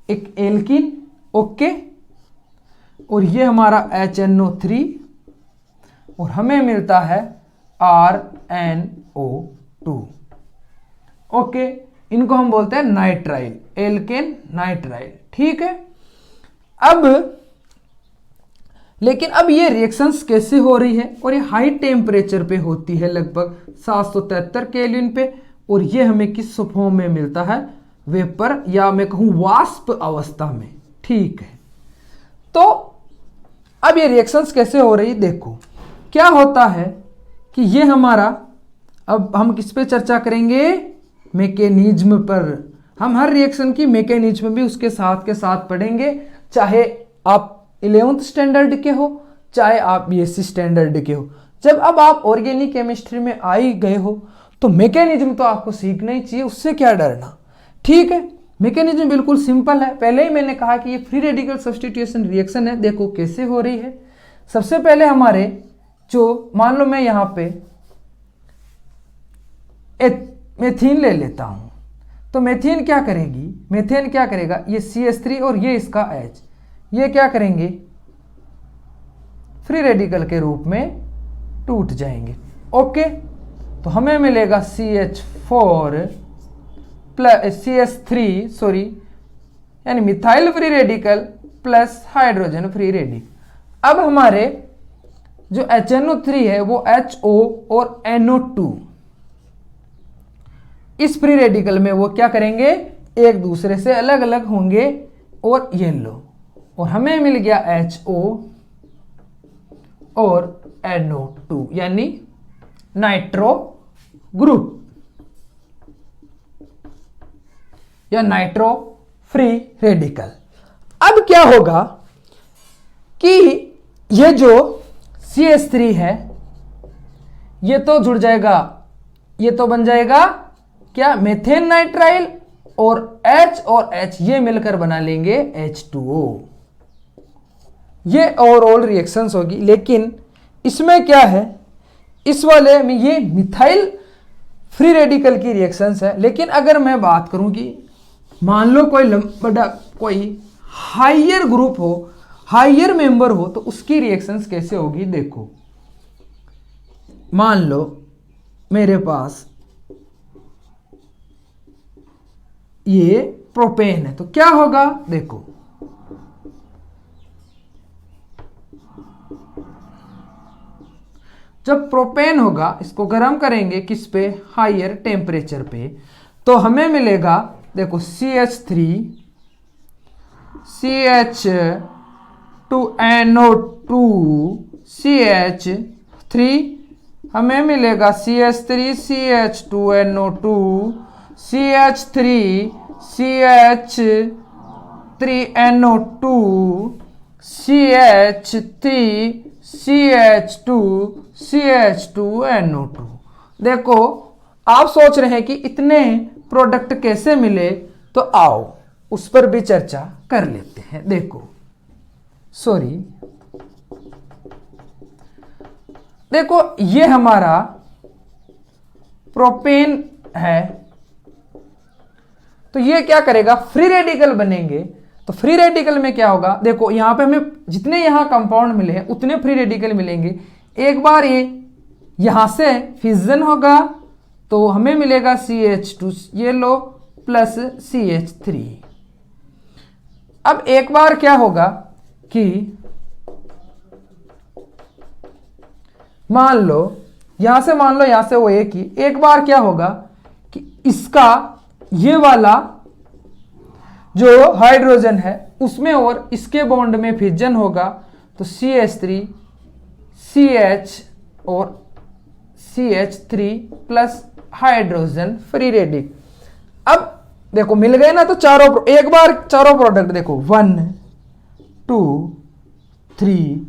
एक एल्कीन, ओके, और ये हमारा HNO3 और हमें मिलता है RNO2, ओके। इनको हम बोलते हैं नाइट्राइल, एल्केन नाइट्राइल, ठीक है। अब लेकिन अब ये रिएक्शंस कैसे हो रही है, और ये हाई टेम्परेचर पे होती है लगभग 773 केल्विन पे, और ये हमें किस फॉर्म में मिलता है, वेपर या मैं कहूं वाष्प अवस्था में, ठीक है। तो अब ये रिएक्शंस कैसे हो रही, देखो क्या होता है कि ये हमारा, अब हम किस पे चर्चा करेंगे, मैकेनिज्म पर। हम हर रिएक्शन की मैकेनिज्म भी उसके साथ के साथ पढ़ेंगे, चाहे आप 11th स्टैंडर्ड के हो चाहे आप BSc स्टैंडर्ड के हो। जब अब आप ऑर्गेनिक केमिस्ट्री में आ ही गए हो तो मैकेनिज्म तो आपको सीखना ही चाहिए, उससे क्या डरना, ठीक है। मैकेनिज्म बिल्कुल सिंपल है, पहले ही मैंने कहा कि ये फ्री रेडिकल सब्स्टिट्यूशन रिएक्शन है। देखो कैसे हो रही है। सबसे पहले हमारे जो, मान लो मैं यहां पे मेथीन ले लेता हूं, तो मेथीन क्या करेगी, मेथेन क्या करेगा, ये CH3 और ये इसका H, ये क्या करेंगे, फ्री रेडिकल के रूप में टूट जाएंगे, ओके। तो हमें मिलेगा CH4 प्लस CH3 सॉरी यानी methyl free radical plus hydrogen free radical. अब हमारे जो HNO3 है वो HO और NO2 इस फ्री रेडिकल में वो क्या करेंगे, एक दूसरे से अलग अलग होंगे, और ये लो, और हमें मिल गया HO और NO2 यानी नाइट्रो ग्रुप या नाइट्रो फ्री रेडिकल। अब क्या होगा कि ये जो CH3 है ये तो जुड़ जाएगा ये तो बन जाएगा क्या, मेथेन नाइट्राइल, और H और H ये मिलकर बना लेंगे H2O। ये ओवरऑल रिएक्शंस होगी। लेकिन इसमें क्या है, इस वाले में ये मिथाइल फ्री रेडिकल की रिएक्शंस है। लेकिन अगर मैं बात करूं कि मान लो कोई हायर ग्रुप हो, हायर मेंबर हो, तो उसकी रिएक्शंस कैसे होगी। देखो मान लो मेरे पास ये प्रोपेन है, तो क्या होगा, देखो जब प्रोपेन होगा इसको गर्म करेंगे किस पे, हायर टेम्परेचर पे, तो हमें मिलेगा देखो CH3 CH2NO2 CH3, हमें मिलेगा CH3 CH2NO2 CH3 CH3NO2 CH3 CH2 CH2NO2। देखो आप सोच रहे हैं कि इतने प्रोडक्ट कैसे मिले, तो आओ उस पर भी चर्चा कर लेते हैं। देखो देखो ये हमारा प्रोपेन है, तो ये क्या करेगा, फ्री रेडिकल बनेंगे। तो फ्री रेडिकल में क्या होगा, देखो यहां पे हमें जितने यहां कंपाउंड मिले हैं उतने फ्री रेडिकल मिलेंगे। एक बार ये यहां से फिजन होगा तो हमें मिलेगा CH2 ये लो प्लस CH3। अब एक बार क्या होगा कि मान लो यहां से वो एक ही, एक बार क्या होगा कि इसका ये वाला जो हाइड्रोजन है उसमें और इसके बॉन्ड में फिजन होगा, तो CH3 CH और CH3 plus hydrogen free radical. अब देखो मिल गए ना, तो एक बार चारों प्रोडक्ट देखो 1 2 3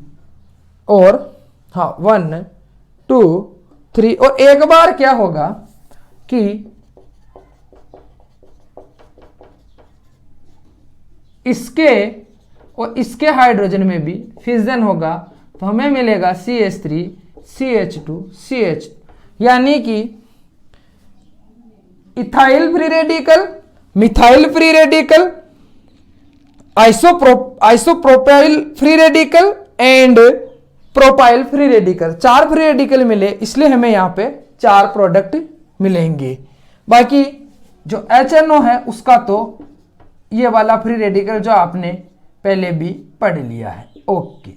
और 1 2 3, और एक बार क्या होगा कि इसके और इसके हाइड्रोजन में भी फिजन होगा, तो हमें मिलेगा CH3 CH2 CH, यानी कि ethyl free radical, methyl free radical, isopropyl free radical and propyl free radical. 4 free radical मिले, इसलिए हमें यहां पे 4 प्रोडक्ट मिलेंगे। बाकी जो HNO है उसका तो ये वाला फ्री रेडिकल जो आपने पहले भी पढ़ लिया है। ओके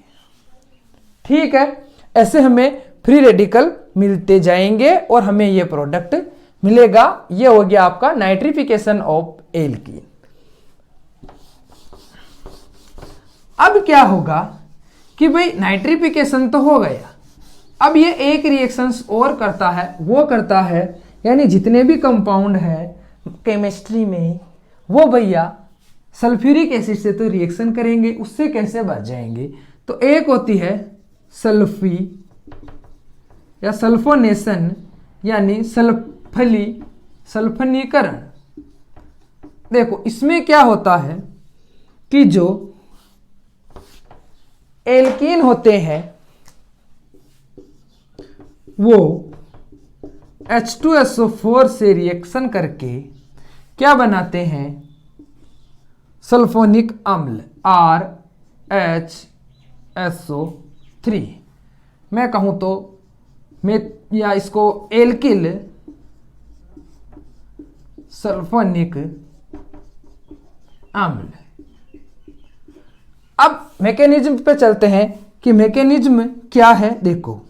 ठीक है, ऐसे हमें फ्री रेडिकल मिलते जाएंगे और हमें ये प्रोडक्ट मिलेगा। ये हो गया आपका नाइट्रिफिकेशन ऑफ एल्कीन। अब क्या होगा कि भाई नाइट्रिफिकेशन तो हो गया, अब ये एक रिएक्शंस और करता है, वो करता है यानी जितने भी कंपाउंड है केमिस्ट्री में वो भैया सल्फ्यूरिक एसिड से तो रिएक्शन करेंगे, उससे कैसे बच जाएंगे। तो एक होती है सल्फी या सल्फोनेशन यानी सल्फनीकरण। देखो इसमें क्या होता है कि जो एल्कीन होते हैं वो H2SO4 से रिएक्शन करके क्या बनाते हैं, सल्फोनिक अम्ल RHSO3। मैं कहूं तो या इसको एल्किल सल्फोनिक अम्ल। अब मैकेनिज्म पे चलते हैं कि मैकेनिज्म क्या है। देखो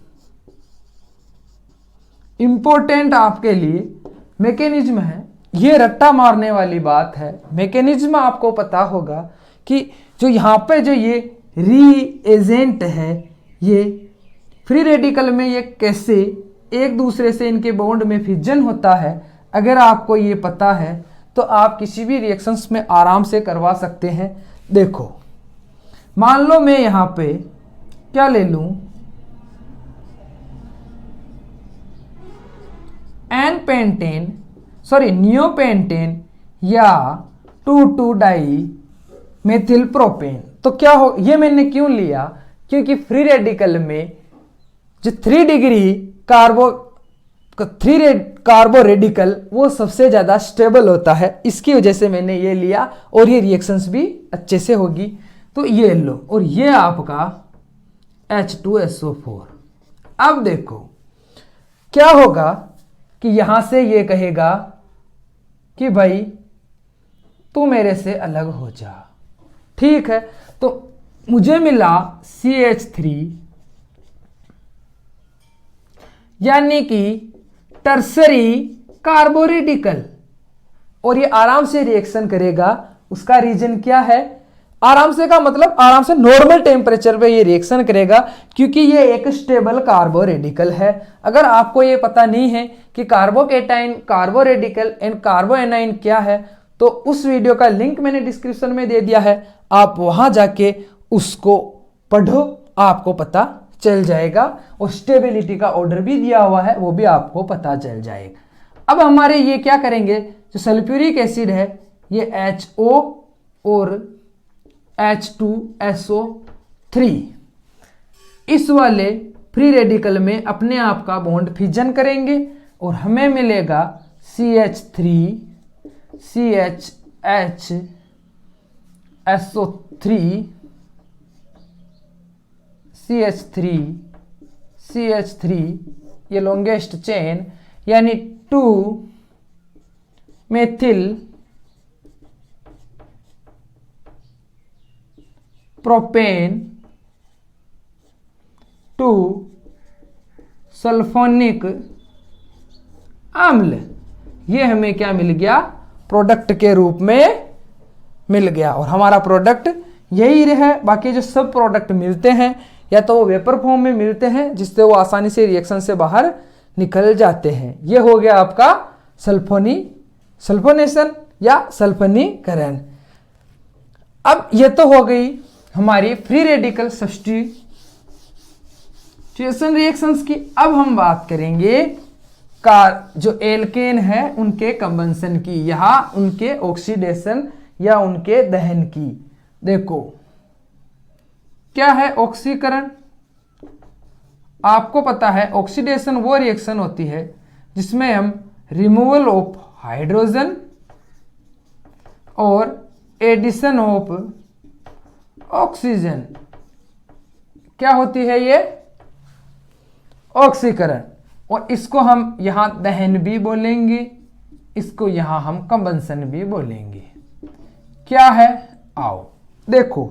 इंपॉर्टेंट आपके लिए मैकेनिज्म है, ये रट्टा मारने वाली बात है। मैकेनिज्म आपको पता होगा कि जो यहाँ पे जो ये रीएजेंट है, ये फ्री रेडिकल में ये कैसे एक दूसरे से इनके बॉन्ड में फिजन होता है। अगर आपको ये पता है तो आप किसी भी रिएक्शंस में आराम से करवा सकते हैं। देखो मान लो मैं यहाँ पे क्या ले लूँ, एन पेंटेन सॉरी नियोपेंटेन या 2,2 डाई मेथिल प्रोपेन। तो क्या हो, ये मैंने क्यों लिया, क्योंकि फ्री रेडिकल में जो 3 डिग्री कार्बो रेडिकल वो सबसे ज़्यादा स्टेबल होता है, इसकी वजह से मैंने ये लिया और ये रिएक्शंस भी अच्छे से होगी। तो ये लो, और ये आपका H2SO4। अब देखो क्या होगा कि यहां से ये कहेगा कि भाई तू मेरे से अलग हो जा, ठीक है। तो मुझे मिला CH3 यानी कि टर्सरी कार्बोरेडिकल, और ये आराम से रिएक्शन करेगा। उसका रीजन क्या है, आराम से का मतलब आराम से नॉर्मल टेम्परेचर पे ये रिएक्शन करेगा, क्योंकि ये एक स्टेबल कार्बोरेडिकल है। अगर आपको ये पता नहीं है कि कार्बोकेटाइन, कार्बोरेडिकल एंड कार्बोएनाइन क्या है, तो उस वीडियो का लिंक मैंने डिस्क्रिप्शन में दे दिया है, आप वहां जाके उसको पढ़ो, आपको पता चल जाएगा। और स्टेबिलिटी का ऑर्डर भी दिया हुआ है, वो भी आपको पता चल जाएगा। अब हमारे ये क्या करेंगे, जो सल्फ्यूरिक एसिड है ये HO और H2SO3 इस वाले फ्री रेडिकल में अपने आप का बॉन्ड फिजन करेंगे और हमें मिलेगा CH3 CH3 ये लॉन्गेस्ट चेन यानी 2 मेथिल प्रोपेन 2 सल्फोनिक अम्ल, ये हमें क्या मिल गया, प्रोडक्ट के रूप में मिल गया। और हमारा प्रोडक्ट यही है। बाकी जो सब प्रोडक्ट मिलते हैं या तो वो वेपर फॉर्म में मिलते हैं, जिससे वो आसानी से रिएक्शन से बाहर निकल जाते हैं। ये हो गया आपका सल्फोनेशन या सल्फनीकरण। अब ये तो हो गई हमारी फ्री रेडिकल सब्स्टिट्यूशन रिएक्शंस की। अब हम बात करेंगे जो एल्केन है उनके कंबंशन की, यहां उनके ऑक्सीडेशन या उनके दहन की। देखो क्या है ऑक्सीकरण, आपको पता है ऑक्सीडेशन वो रिएक्शन होती है जिसमें हम रिमूवल ऑफ हाइड्रोजन और एडिशन ऑफ ऑक्सीजन, क्या होती है ये ऑक्सीकरण। और इसको हम यहां दहन भी बोलेंगे, इसको यहां हम कंबंशन भी बोलेंगे। क्या है, आओ देखो।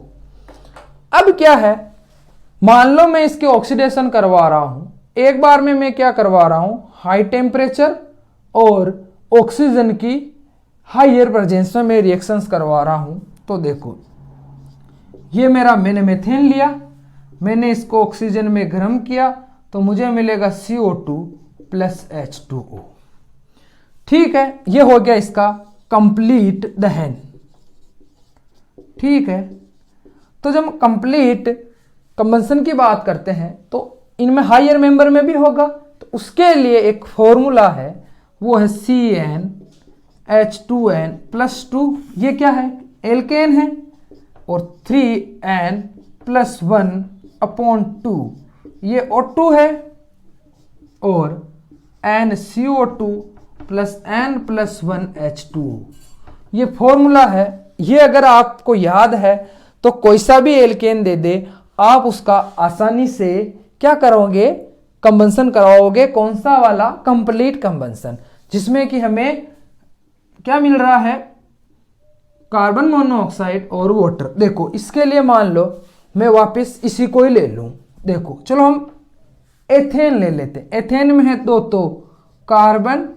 अब क्या है, मान लो मैं इसके ऑक्सीडेशन करवा रहा हूं, एक बार में मैं क्या करवा रहा हूं, हाई टेम्परेचर और ऑक्सीजन की हाइयर प्रेजेंस में मैं रिएक्शंस करवा रहा हूं। तो देखो ये मैंने मेथेन लिया, मैंने इसको ऑक्सीजन में गर्म किया, तो मुझे मिलेगा CO2 प्लस H2O। ठीक है, ये हो गया इसका कंप्लीट दहन। ठीक है, तो जब हम कंबंशन की बात करते हैं तो इनमें हायर मेंबर में भी होगा, तो उसके लिए एक फॉर्मूला है, वो है CnH2n+2। ये क्या है, एल्केन है, और 3n+1/2 ये O2 है, और NCO2 + n+1H2O ये फॉर्मूला है। ये अगर आपको याद है तो कोई सा भी एल्केन दे दे, आप उसका आसानी से क्या करोगे, कंबंशन कराओगे। कौन सा वाला, कंप्लीट कंबंशन, जिसमें कि हमें क्या मिल रहा है, कार्बन मोनोऑक्साइड और वाटर। देखो इसके लिए मान लो मैं वापस इसी को ही ले लूं। देखो चलो हम एथेन ले लेते। एथेन में है 2 तो कार्बन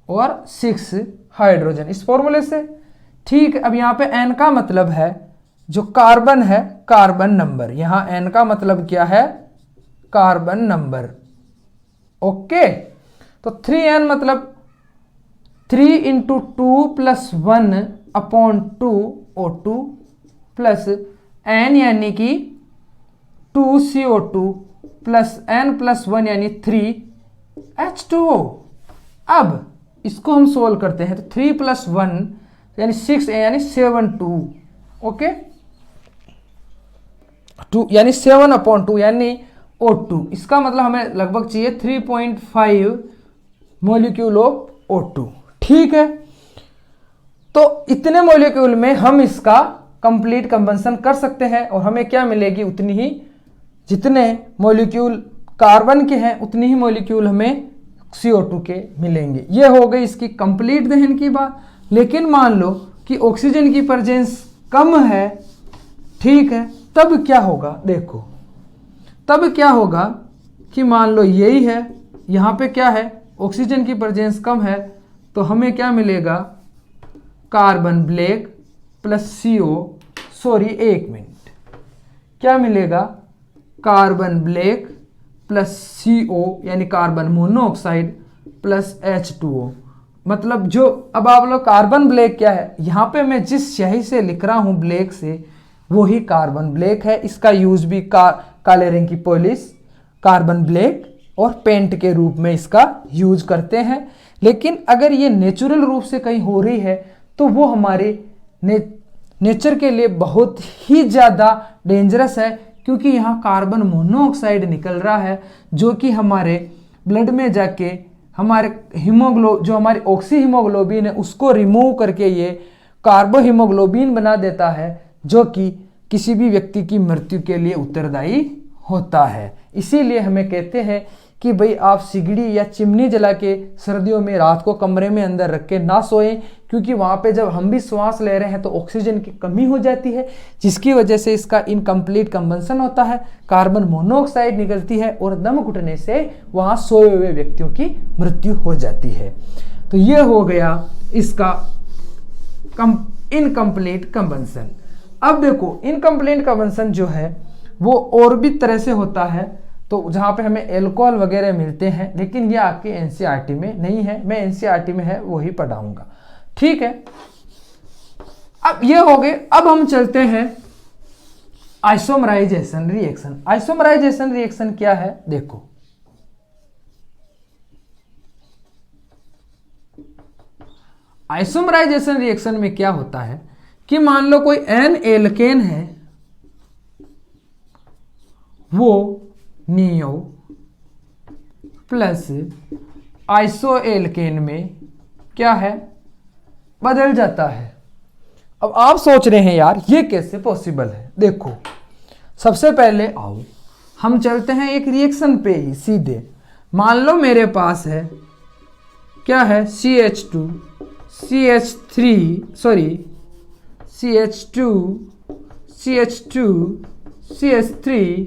और 6 हाइड्रोजन, इस फॉर्मूले से। ठीक है, अब यहाँ पे N का मतलब है जो कार्बन है, कार्बन नंबर। यहां N का मतलब क्या है, कार्बन नंबर। ओके, तो 3n मतलब 3 × 2 + 1/2 O2 प्लस n यानी कि 2 CO2 प्लस n+1 यानी 3 H2O। अब इसको हम सोल्व करते हैं तो 3 + 1 यानी 6 यानी 7 2, ओके 2 यानी 7/2 यानी O2। इसका मतलब हमें लगभग चाहिए 3.5 मॉलिक्यूल ऑफ O2। ठीक है, तो इतने मॉलिक्यूल में हम इसका कंप्लीट कंबंशन कर सकते हैं और हमें क्या मिलेगी, उतनी ही जितने मॉलिक्यूल कार्बन के हैं उतनी ही मॉलिक्यूल हमें CO2 के मिलेंगे। ये हो गई इसकी कंप्लीट दहन की बात। लेकिन मान लो कि ऑक्सीजन की प्रेजेंस कम है, ठीक है, तब क्या होगा, देखो तब क्या होगा कि मान लो यही है, यहाँ पे क्या है, ऑक्सीजन की प्रेजेंस कम है, तो हमें क्या मिलेगा, carbon black plus CO, sorry 1 minute, क्या मिलेगा, कार्बन ब्लैक प्लस CO यानी कार्बन मोनोऑक्साइड प्लस H2O। मतलब जो अब आप लोग कार्बन ब्लैक क्या है, यहाँ पे मैं जिस स्याही से लिख रहा हूँ ब्लैक से, वही कार्बन ब्लैक है। इसका यूज भी काले रंग की पॉलिश, कार्बन ब्लैक और पेंट के रूप में इसका यूज करते हैं। लेकिन अगर ये नेचुरल रूप से कहीं हो रही है तो वो हमारे नेचर के लिए बहुत ही ज़्यादा डेंजरस है, क्योंकि यहाँ कार्बन मोनोऑक्साइड निकल रहा है जो कि हमारे ब्लड में जाके हमारे जो हमारी ऑक्सी हीमोग्लोबिन है उसको रिमूव करके ये कार्बो हीमोग्लोबिन बना देता है, जो कि किसी भी व्यक्ति की मृत्यु के लिए उत्तरदायी होता है। इसीलिए हमें कहते हैं कि भाई आप सिगड़ी या चिमनी जला के सर्दियों में रात को कमरे में अंदर रख के ना सोएं, क्योंकि वहाँ पे जब हम भी श्वास ले रहे हैं तो ऑक्सीजन की कमी हो जाती है, जिसकी वजह से इसका इनकम्प्लीट कंबंशन होता है, कार्बन मोनोऑक्साइड निकलती है और दम घुटने से वहाँ सोए हुए व्यक्तियों की मृत्यु हो जाती है। तो ये हो गया इसका इनकम्प्लीट कंबंशन। अब देखो इनकम्प्लीट कंबंशन जो है वो और भी तरह से होता है, तो जहाँ पे हमें एल्कोहल वगैरह मिलते हैं, लेकिन ये आपके एनसीईआरटी में नहीं है, मैं एनसीईआरटी में है वही पढ़ाऊंगा। ठीक है, अब ये हो गए। अब हम चलते हैं आइसोमराइजेशन रिएक्शन। आइसोमराइजेशन रिएक्शन क्या है, देखो आइसोमराइजेशन रिएक्शन में क्या होता है कि मान लो कोई एन एल्केन है, वो नियो प्लस आइसो एल्केन में क्या है, बदल जाता है। अब आप सोच रहे हैं यार ये कैसे पॉसिबल है। देखो सबसे पहले आओ हम चलते हैं एक रिएक्शन पे ही सीधे। मान लो मेरे पास है क्या है, CH2 CH3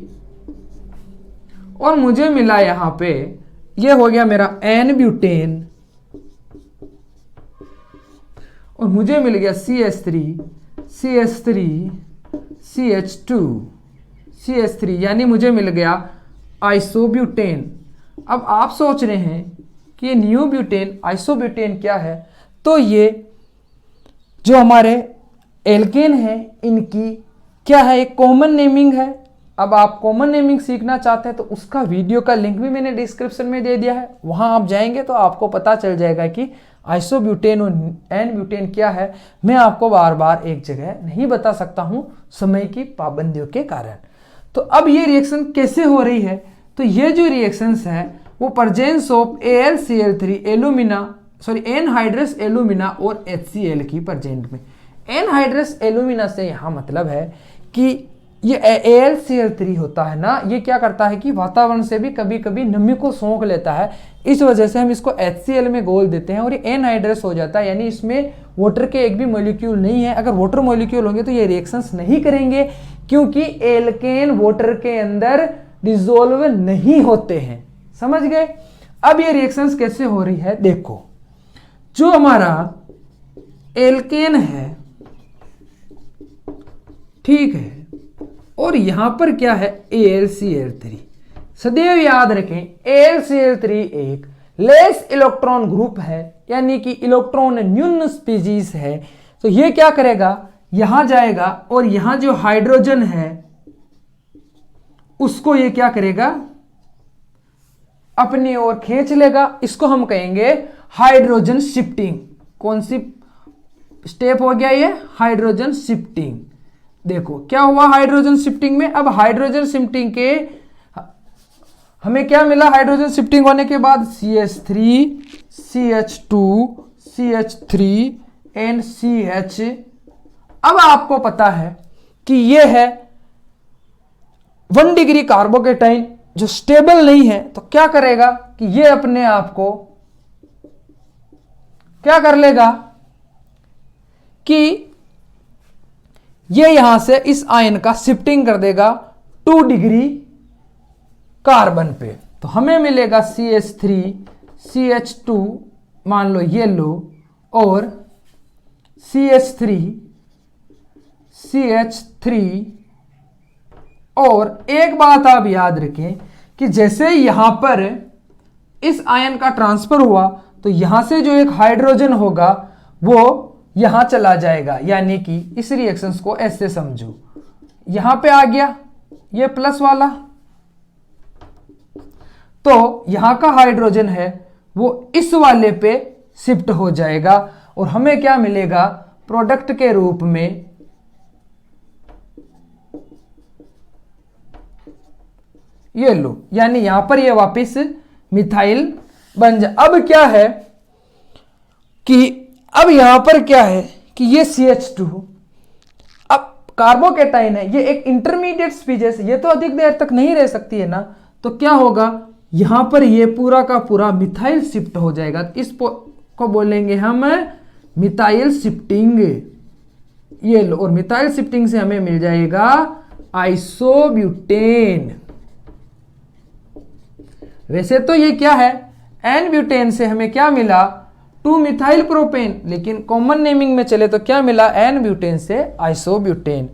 और मुझे मिला यहाँ पे, ये हो गया मेरा N ब्यूटेन और मुझे मिल गया CH3 यानी मुझे मिल गया आइसोब्यूटेन। अब आप सोच रहे हैं कि ये न्यू ब्यूटेन आइसोब्यूटेन क्या है, तो ये जो हमारे एल्केन है इनकी क्या है, एक कॉमन नेमिंग है। अब आप कॉमन नेमिंग सीखना चाहते हैं तो उसका वीडियो का लिंक भी मैंने डिस्क्रिप्शन में दे दिया है, वहां आप जाएंगे तो आपको पता चल जाएगा कि आइसोब्यूटेन और एन ब्यूटेन क्या है। मैं आपको बार बार एक जगह नहीं बता सकता हूं समय की पाबंदियों के कारण। तो अब ये रिएक्शन कैसे हो रही है, तो ये जो रिएक्शंस है वो presence of AlCl3 anhydrous alumina और HCl की प्रेजेंट में। एनहाइड्रस एल्यूमिना से यहाँ मतलब है कि ये AlCl3 होता है ना, ये क्या करता है कि वातावरण से भी कभी कभी नमी को सोख लेता है, इस वजह से हम इसको HCl में घोल देते हैं और ये एनहाइड्रस हो जाता है, यानी इसमें वाटर के एक भी मॉलिक्यूल नहीं है। अगर वाटर मॉलिक्यूल होंगे तो ये रिएक्शंस नहीं करेंगे, क्योंकि एल्केन वाटर के अंदर डिसॉल्व नहीं होते हैं। समझ गए। अब ये रिएक्शंस कैसे हो रही है, देखो जो हमारा एल्केन है, ठीक है, और यहां पर क्या है AlCl3। सदैव याद रखें AlCl3 एक लेस इलेक्ट्रॉन ग्रुप है, यानी कि इलेक्ट्रॉन न्यून स्पीशीज है। तो ये क्या करेगा, यहां जाएगा और यहां जो हाइड्रोजन है उसको ये क्या करेगा, अपनी ओर खींच लेगा। इसको हम कहेंगे हाइड्रोजन शिफ्टिंग। कौन सी स्टेप हो गया ये? Hydrogen shifting. देखो क्या हुआ हाइड्रोजन शिफ्टिंग में। अब हाइड्रोजन शिफ्टिंग के हमें क्या मिला? हाइड्रोजन शिफ्टिंग होने के बाद CH3 CH2 CH3 and CH। अब आपको पता है कि ये है 1 डिग्री कार्बोकेटाइन जो स्टेबल नहीं है, तो क्या करेगा कि ये अपने आप को क्या कर लेगा कि ये यहां से इस आयन का शिफ्टिंग कर देगा 2 डिग्री कार्बन पे। तो हमें मिलेगा CH3 CH2 मान लो ये लो, और CH3 CH3। और एक बात आप याद रखें कि जैसे यहां पर इस आयन का ट्रांसफर हुआ तो यहां से जो एक हाइड्रोजन होगा वो यहां चला जाएगा, यानी कि इस रिएक्शंस को ऐसे समझो, यहां पे आ गया ये प्लस वाला, तो यहां का हाइड्रोजन है वो इस वाले पे शिफ्ट हो जाएगा और हमें क्या मिलेगा? प्रोडक्ट के रूप में ये लो, यानी यहां पर ये वापस मिथाइल बन जा। अब क्या है कि अब यहां पर क्या है कि ये CH2 अब कार्बोकेटाइन है, ये एक इंटरमीडिएट स्पीशीज, ये तो अधिक देर तक नहीं रह सकती है ना, तो क्या होगा यहां पर ये पूरा का पूरा मिथाइल शिफ्ट हो जाएगा। इस को बोलेंगे हम मिथाइल शिफ्टिंग। ये लो, और मिथाइल शिफ्टिंग से हमें मिल जाएगा आइसोब्यूटेन। वैसे तो ये क्या है? एन ब्यूटेन से हमें क्या मिला? 2 मिथाइल प्रोपेन, लेकिन कॉमन नेमिंग में चले तो क्या मिला? एन ब्यूटेन से आइसोब्यूटेन।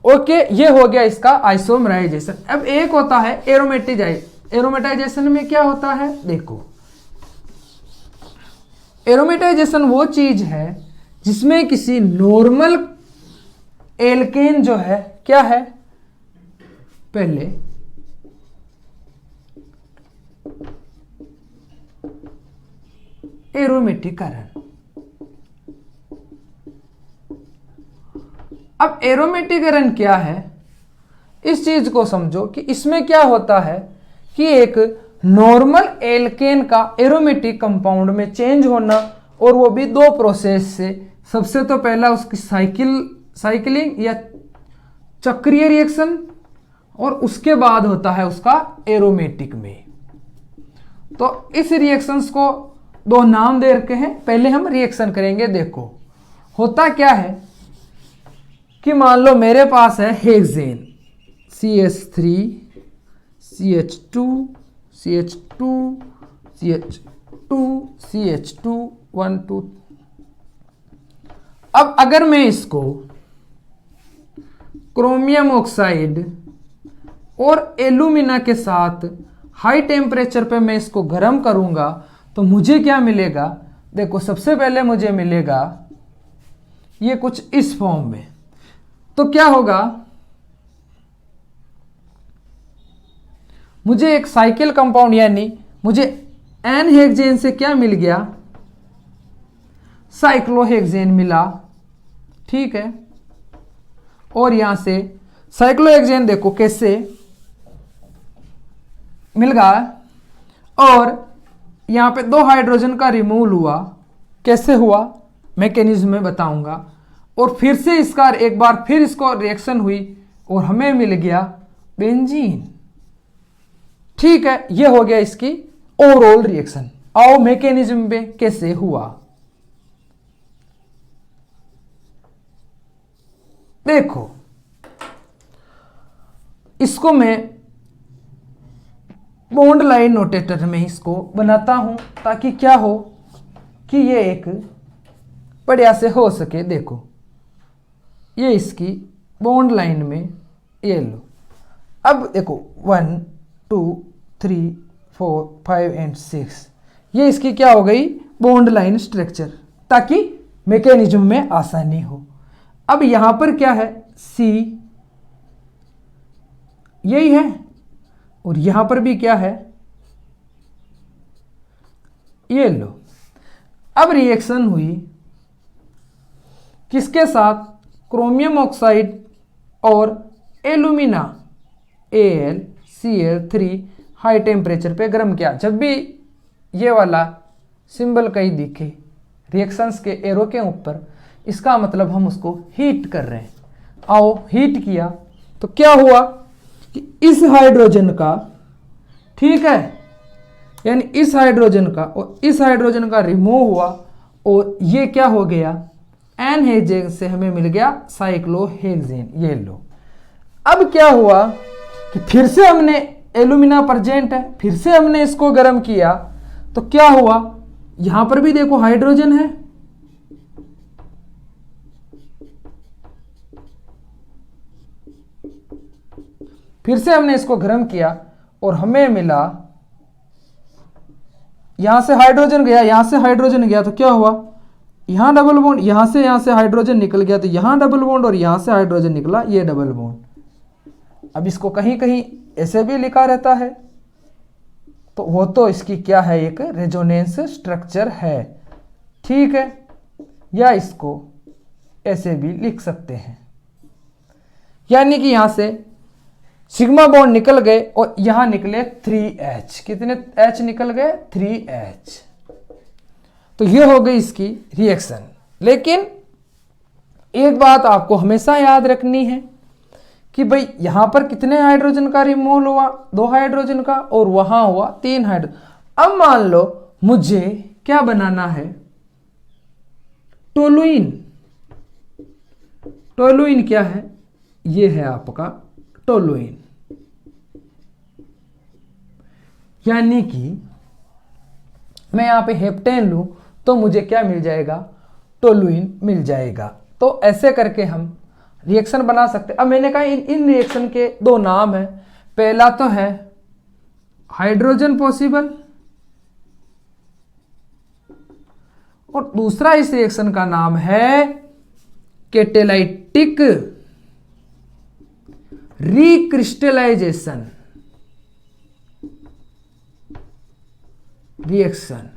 ओके, ये हो गया इसका आइसोमराइजेशन। अब एक होता है एरोमेटाइजेशन में क्या होता है? देखो, एरोमेटाइजेशन वो चीज है जिसमें किसी नॉर्मल एल्केन जो है क्या है? पहले एरोमेटिकरण। अब एरोमेटिकरण क्या है? इस चीज को समझो कि इसमें क्या होता है कि एक नॉर्मल एल्केन का एरोमेटिक कंपाउंड में चेंज होना, और वो भी 2 प्रोसेस से। सबसे तो पहला उसकी साइकिलिंग या चक्रीय रिएक्शन, और उसके बाद होता है उसका एरोमेटिक में। तो इस रिएक्शंस को 2 नाम दे रखे हैं। पहले हम रिएक्शन करेंगे। देखो होता क्या है कि मान लो मेरे पास है hexane CH3 CH2 CH2 CH2 CH2 1 2। अब अगर मैं इसको क्रोमियम ऑक्साइड और एल्यूमिना के साथ हाई टेम्परेचर पे मैं इसको गर्म करूंगा तो मुझे क्या मिलेगा? देखो सबसे पहले मुझे मिलेगा ये कुछ इस फॉर्म में। तो क्या होगा? मुझे एक साइकिल कंपाउंड, यानी मुझे एन हेक्सेन से क्या मिल गया? साइक्लोहेक्सेन मिला, ठीक है। और यहां से साइक्लोहेक्सेन देखो कैसे मिल गया, और यहां पे 2 हाइड्रोजन का रिमूवल हुआ। कैसे हुआ? मैकेनिज्म में बताऊंगा। और फिर से इसका एक बार फिर इसको रिएक्शन हुई और हमें मिल गया बेंजीन, ठीक है। ये हो गया इसकी ओवरऑल रिएक्शन। आओ मैकेनिज्म पे कैसे हुआ देखो। इसको मैं बॉन्ड लाइन नोटेटर में इसको बनाता हूं ताकि क्या हो कि ये एक बढ़िया से हो सके। देखो ये इसकी बॉन्ड लाइन में ये लो। अब देखो 1 2 3 4 5 एंड 6 ये इसकी क्या हो गई? बॉन्ड लाइन स्ट्रक्चर, ताकि मैकेनिज्म में आसानी हो। अब यहां पर क्या है? C यही है, और यहां पर भी क्या है? ये लो, अब रिएक्शन हुई किसके साथ, क्रोमियम ऑक्साइड और एल्यूमिना AlCl3 हाई टेम्परेचर पे गर्म किया। जब भी ये वाला सिंबल कहीं दिखे रिएक्शंस के एरो के ऊपर, इसका मतलब हम उसको हीट कर रहे हैं। आओ हीट किया तो क्या हुआ कि इस हाइड्रोजन का, ठीक है, यानी इस हाइड्रोजन का और इस हाइड्रोजन का रिमूव हुआ और ये क्या हो गया, एनहेक्सेन से हमें मिल गया साइक्लोहेक्सेन। ये लो, अब क्या हुआ कि फिर से हमने एल्यूमिना प्रेजेंट है, फिर से हमने इसको गर्म किया तो क्या हुआ, यहां पर भी देखो हाइड्रोजन है, फिर से हमने इसको गर्म किया और हमें मिला, यहां से हाइड्रोजन गया, यहां से हाइड्रोजन गया तो क्या हुआ, यहां डबल बॉन्ड, यहां से हाइड्रोजन निकल गया तो यहां डबल बॉन्ड और यहां से हाइड्रोजन निकला, ये डबल बॉन्ड। अब इसको कहीं कहीं ऐसे भी लिखा रहता है, तो वो तो इसकी क्या है, एक रेजोनेंस स्ट्रक्चर है, ठीक है, या इसको ऐसे भी लिख सकते हैं, यानी कि यहां से सिग्मा बॉन्ड निकल गए और यहां निकले 3H, कितने H निकल गए, 3H। तो ये हो गई इसकी रिएक्शन। लेकिन एक बात आपको हमेशा याद रखनी है कि भाई यहां पर कितने हाइड्रोजन का रिमूवल हुआ, 2 हाइड्रोजन का, और वहां हुआ 3 हाइड्रोजन। अब मान लो मुझे क्या बनाना है, टोलुइन। टोलुइन क्या है, ये है आपका टोलुइन, यानी कि मैं यहां पे हेप्टेन लूं तो मुझे क्या मिल जाएगा, टोलुइन मिल जाएगा। तो ऐसे करके हम रिएक्शन बना सकते हैं। अब मैंने कहा इन रिएक्शन के 2 नाम है, पहला तो है हाइड्रोजन पॉसिबल और दूसरा इस रिएक्शन का नाम है कैटेलाइटिक रिक्रिस्टलाइजेशन रिएक्शन।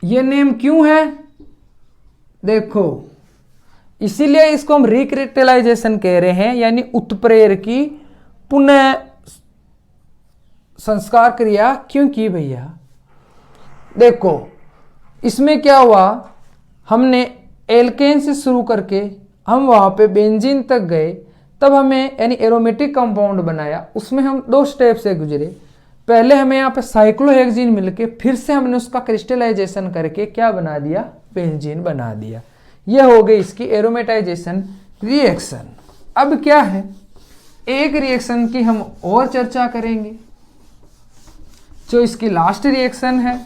ये नेम क्यों है, देखो इसीलिए इसको हम रिक्रिस्टलाइजेशन कह रहे हैं, यानी उत्प्रेर की पुनः संस्कार क्रिया। क्योंकि भैया देखो इसमें क्या हुआ, हमने एल्केन से शुरू करके हम वहां पे बेंजीन तक गए, तब हमें यानी एरोमेटिक कंपाउंड बनाया, उसमें हम 2 स्टेप से गुजरे। पहले हमें यहाँ पे साइक्लोहेक्सीन मिलके फिर से हमने उसका क्रिस्टलाइजेशन करके क्या बना दिया, बेंजीन बना दिया। यह हो गई इसकी एरोमेटाइजेशन रिएक्शन। अब क्या है, एक रिएक्शन की हम और चर्चा करेंगे जो इसकी लास्ट रिएक्शन है,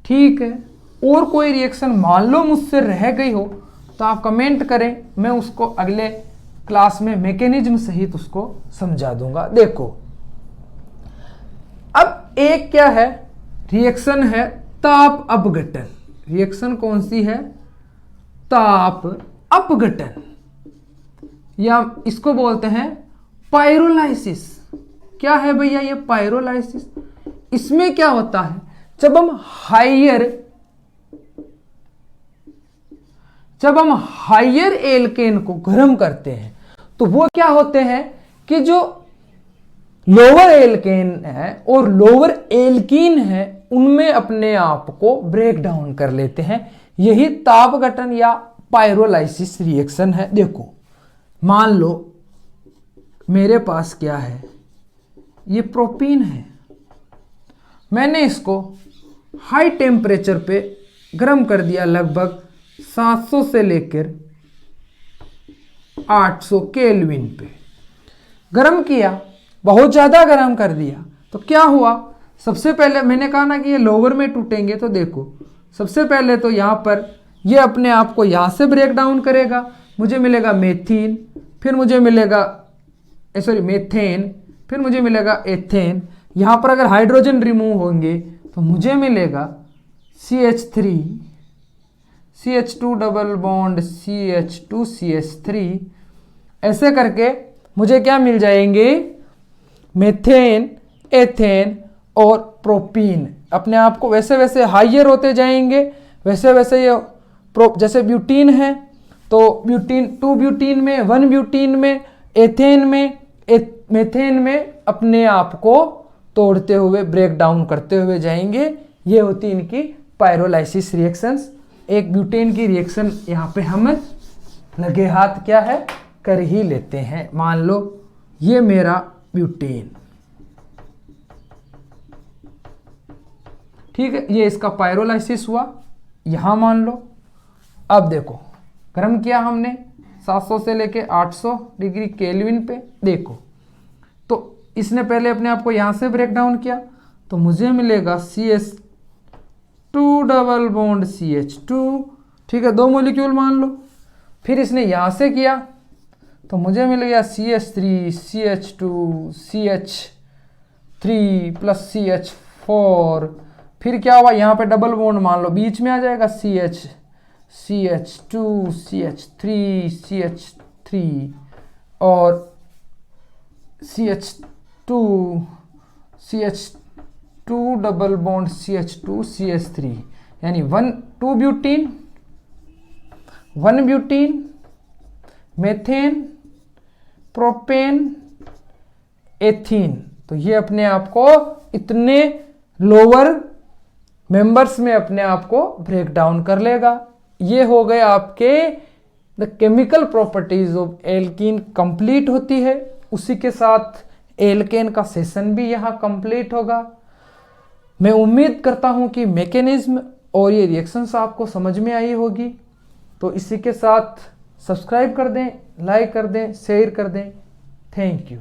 ठीक है। और कोई रिएक्शन मान लो मुझसे रह गई हो तो आप कमेंट करें, मैं उसको अगले क्लास में मैकेनिज्म सहित उसको समझा दूंगा। देखो अब एक क्या है, रिएक्शन है ताप अपघटन। रिएक्शन कौन सी है, ताप अपघटन, या इसको बोलते हैं पायरोलाइसिस। क्या है भैया ये पायरोलाइसिस, इसमें क्या होता है, जब हम हायर एल्केन को गर्म करते हैं तो वो क्या होते हैं कि जो लोअर एल्केन है और लोअर एल्कीन है उनमें अपने आप को ब्रेक डाउन कर लेते हैं। यही तापघटन या पायरोलाइसिस रिएक्शन है। देखो मान लो मेरे पास क्या है, ये प्रोपीन है, मैंने इसको हाई टेम्परेचर पे गर्म कर दिया, लगभग 700 से लेकर 800 केल्विन पे गर्म किया, बहुत ज़्यादा गर्म कर दिया। तो क्या हुआ, सबसे पहले मैंने कहा ना कि ये लोअर में टूटेंगे, तो देखो सबसे पहले तो यहाँ पर ये अपने आप को यहाँ से ब्रेक डाउन करेगा, मुझे मिलेगा मेथीन, फिर मुझे मिलेगा मेथेन, फिर मुझे मिलेगा एथेन। यहाँ पर अगर हाइड्रोजन रिमूव होंगे तो मुझे मिलेगा CH3, CH2 double bond CH2 CH3, ऐसे करके मुझे क्या मिल जाएंगे, मेथेन, एथेन और प्रोपीन अपने आप को वैसे वैसे हाइयर होते जाएंगे, वैसे वैसे ये जैसे ब्यूटीन है तो ब्यूटीन 2 ब्यूटीन में, 1 ब्यूटीन में, एथेन में, मेथेन में अपने आप को तोड़ते हुए, ब्रेक डाउन करते हुए जाएंगे। ये होती इनकी पायरोलाइसिस रिएक्शंस। एक ब्यूटेन की रिएक्शन यहाँ पे हम लगे हाथ क्या है कर ही लेते हैं। मान लो ये मेरा ब्यूटेन, ठीक है, ये इसका पायरोलाइसिस हुआ यहाँ मान लो। अब देखो गर्म किया हमने 700 से लेके 800 डिग्री केल्विन पे। देखो तो इसने पहले अपने आप को यहाँ से ब्रेक डाउन किया तो मुझे मिलेगा CH2 डबल बॉन्ड CH2, ठीक है, 2 मॉलिक्यूल मान लो। फिर इसने यहाँ से किया तो मुझे मिल गया CH3 CH2 CH3 plus CH4। फिर क्या हुआ, यहाँ पे डबल बॉन्ड मान लो बीच में आ जाएगा CH2 CH3 CH3 और CH2 double bond CH2 CH3, यानी 2 butene, 1 butene, methane, propane, ethene. तो ये अपने आप को इतने लोअर मेंबर्स में अपने आप को ब्रेक डाउन कर लेगा। ये हो गए आपके the chemical properties of alkene complete होती है। उसी के साथ एल्केन का सेशन भी यहाँ कंप्लीट होगा। मैं उम्मीद करता हूँ कि मैकेनिज्म और ये रिएक्शंस आपको समझ में आई होगी। तो इसी के साथ सब्सक्राइब कर दें, लाइक कर दें, शेयर कर दें। Thank you.